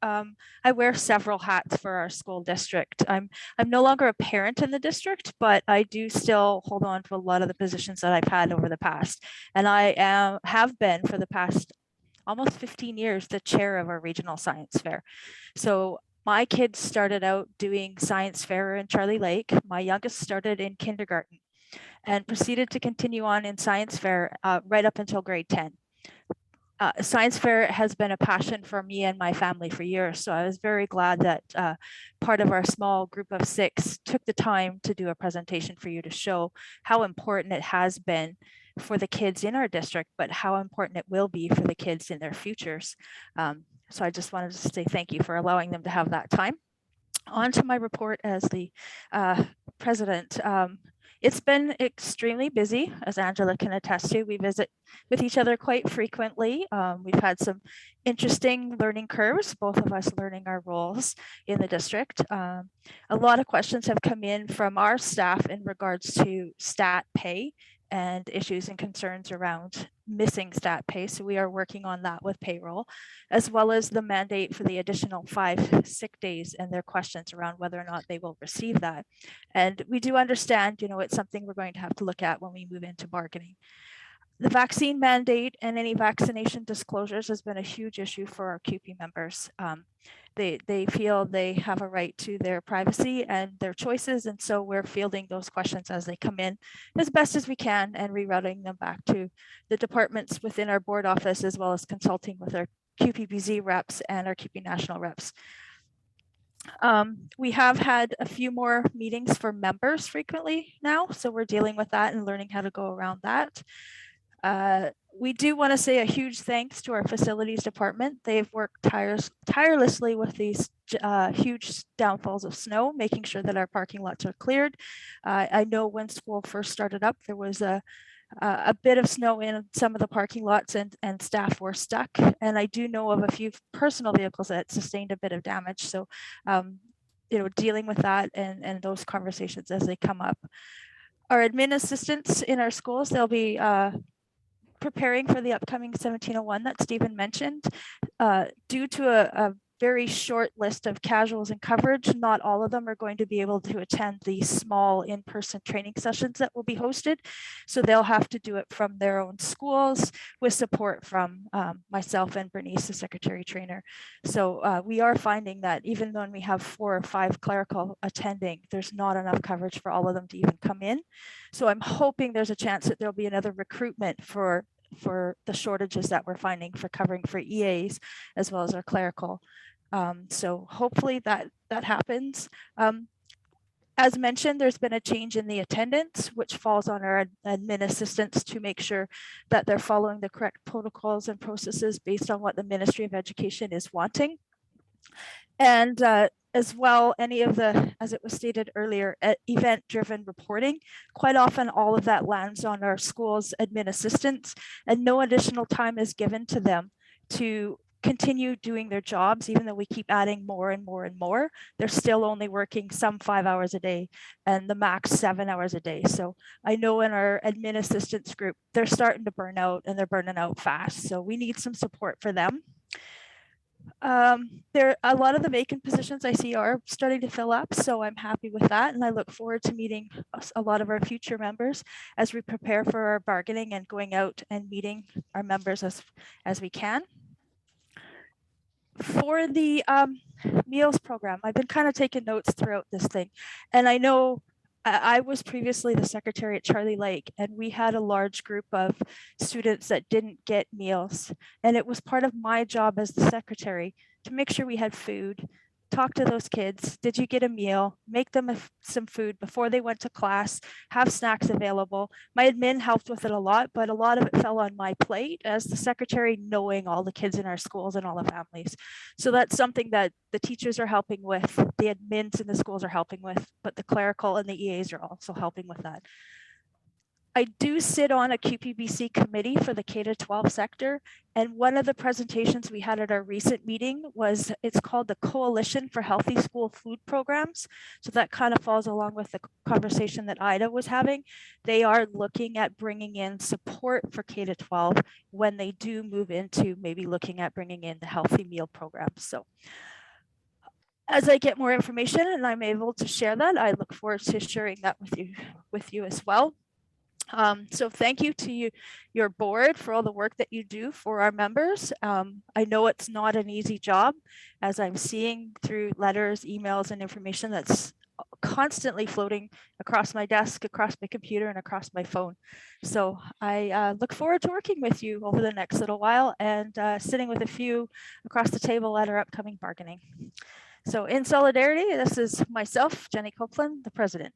wear several hats for our school district. I'm no longer a parent in the district, but I do still hold on to a lot of the positions that I've had over the past. And I have been for the past almost 15 years the chair of our regional science fair. So my kids started out doing science fair in Charlie Lake. My youngest started in kindergarten and proceeded to continue on in science fair right up until grade 10. Science fair has been a passion for me and my family for years. So I was very glad that part of our small group of 6 took the time to do a presentation for you to show how important it has been for the kids in our district, but how important it will be for the kids in their futures. So I just wanted to say thank you for allowing them to have that time. On to my report as the president. It's been extremely busy, as Angela can attest to. We visit with each other quite frequently. We've had some interesting learning curves, both of us learning our roles in the district. A lot of questions have come in from our staff in regards to stat pay and issues and concerns around missing stat pay. So we are working on that with payroll, as well as the mandate for the additional 5 sick days and their questions around whether or not they will receive that. And we do understand, it's something we're going to have to look at when we move into bargaining. The vaccine mandate and any vaccination disclosures has been a huge issue for our CUPE members. They feel they have a right to their privacy and their choices, and so we're fielding those questions as they come in as best as we can and rerouting them back to the departments within our board office, as well as consulting with our QPBZ reps and our CUPE national reps. We have had a few more meetings for members frequently now, so we're dealing with that and learning how to go around that. We do want to say a huge thanks to our facilities department. They've worked tirelessly with these huge downfalls of snow, making sure that our parking lots are cleared. I know when school first started up, there was a bit of snow in some of the parking lots and staff were stuck. And I do know of a few personal vehicles that sustained a bit of damage. So, dealing with that and those conversations as they come up. Our admin assistants in our schools, they'll be preparing for the upcoming 1701 that Stephen mentioned. Due to a very short list of casuals and coverage, not all of them are going to be able to attend the small in-person training sessions that will be hosted. So they'll have to do it from their own schools with support from myself and Bernice, the secretary trainer. So we are finding that even when we have 4 or 5 clerical attending, there's not enough coverage for all of them to even come in. So I'm hoping there's a chance that there'll be another recruitment for the shortages that we're finding for covering for EAs as well as our clerical. So hopefully that happens. As mentioned, there's been a change in the attendance, which falls on our admin assistants to make sure that they're following the correct protocols and processes based on what the Ministry of Education is wanting. And as well, any of the, as it was stated earlier, event-driven reporting, quite often all of that lands on our school's admin assistants, and no additional time is given to them to continue doing their jobs. Even though we keep adding more and more and more, they're still only working some 5 hours a day and the max 7 hours a day. So I know in our admin assistants group, they're starting to burn out and they're burning out fast. So we need some support for them. There, a lot of the vacant positions I see are starting to fill up, so I'm happy with that. And I look forward to meeting a lot of our future members as we prepare for our bargaining and going out and meeting our members as we can. For the meals program, I've been kind of taking notes throughout this thing. And I know I was previously the secretary at Charlie Lake, and we had a large group of students that didn't get meals. And it was part of my job as the secretary to make sure we had food, talk to those kids. Did you get a meal? Make them some food before they went to class, have snacks available. My admin helped with it a lot, but a lot of it fell on my plate as the secretary, knowing all the kids in our schools and all the families. So that's something that the teachers are helping with, the admins in the schools are helping with, but the clerical and the EAs are also helping with that. I do sit on a QPBC committee for the K-12 sector, and one of the presentations we had at our recent meeting was, it's called the Coalition for Healthy School Food Programs. So that kind of falls along with the conversation that Ida was having. They are looking at bringing in support for K-12 when they do move into maybe looking at bringing in the healthy meal programs. So as I get more information and I'm able to share that, I look forward to sharing that with you as well. So thank you to your board for all the work that you do for our members. I know it's not an easy job, as I'm seeing through letters, emails, and information that's constantly floating across my desk, across my computer, and across my phone. So I look forward to working with you over the next little while and sitting with a few across the table at our upcoming bargaining. So in solidarity, this is myself, Jenny Copeland, the president.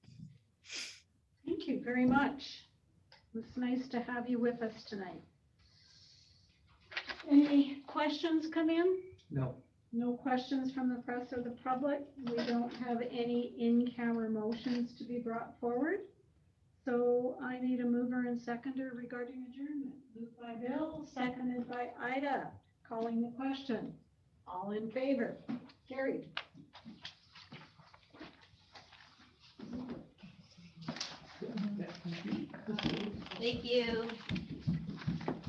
Thank you very much. It's nice to have you with us tonight. Any questions come in? No. No questions from the press or the public. We don't have any in-camera motions to be brought forward. So I need a mover and seconder regarding adjournment. Moved by Bill, seconded by Ida. Calling the question. All in favor? Carried. Thank you.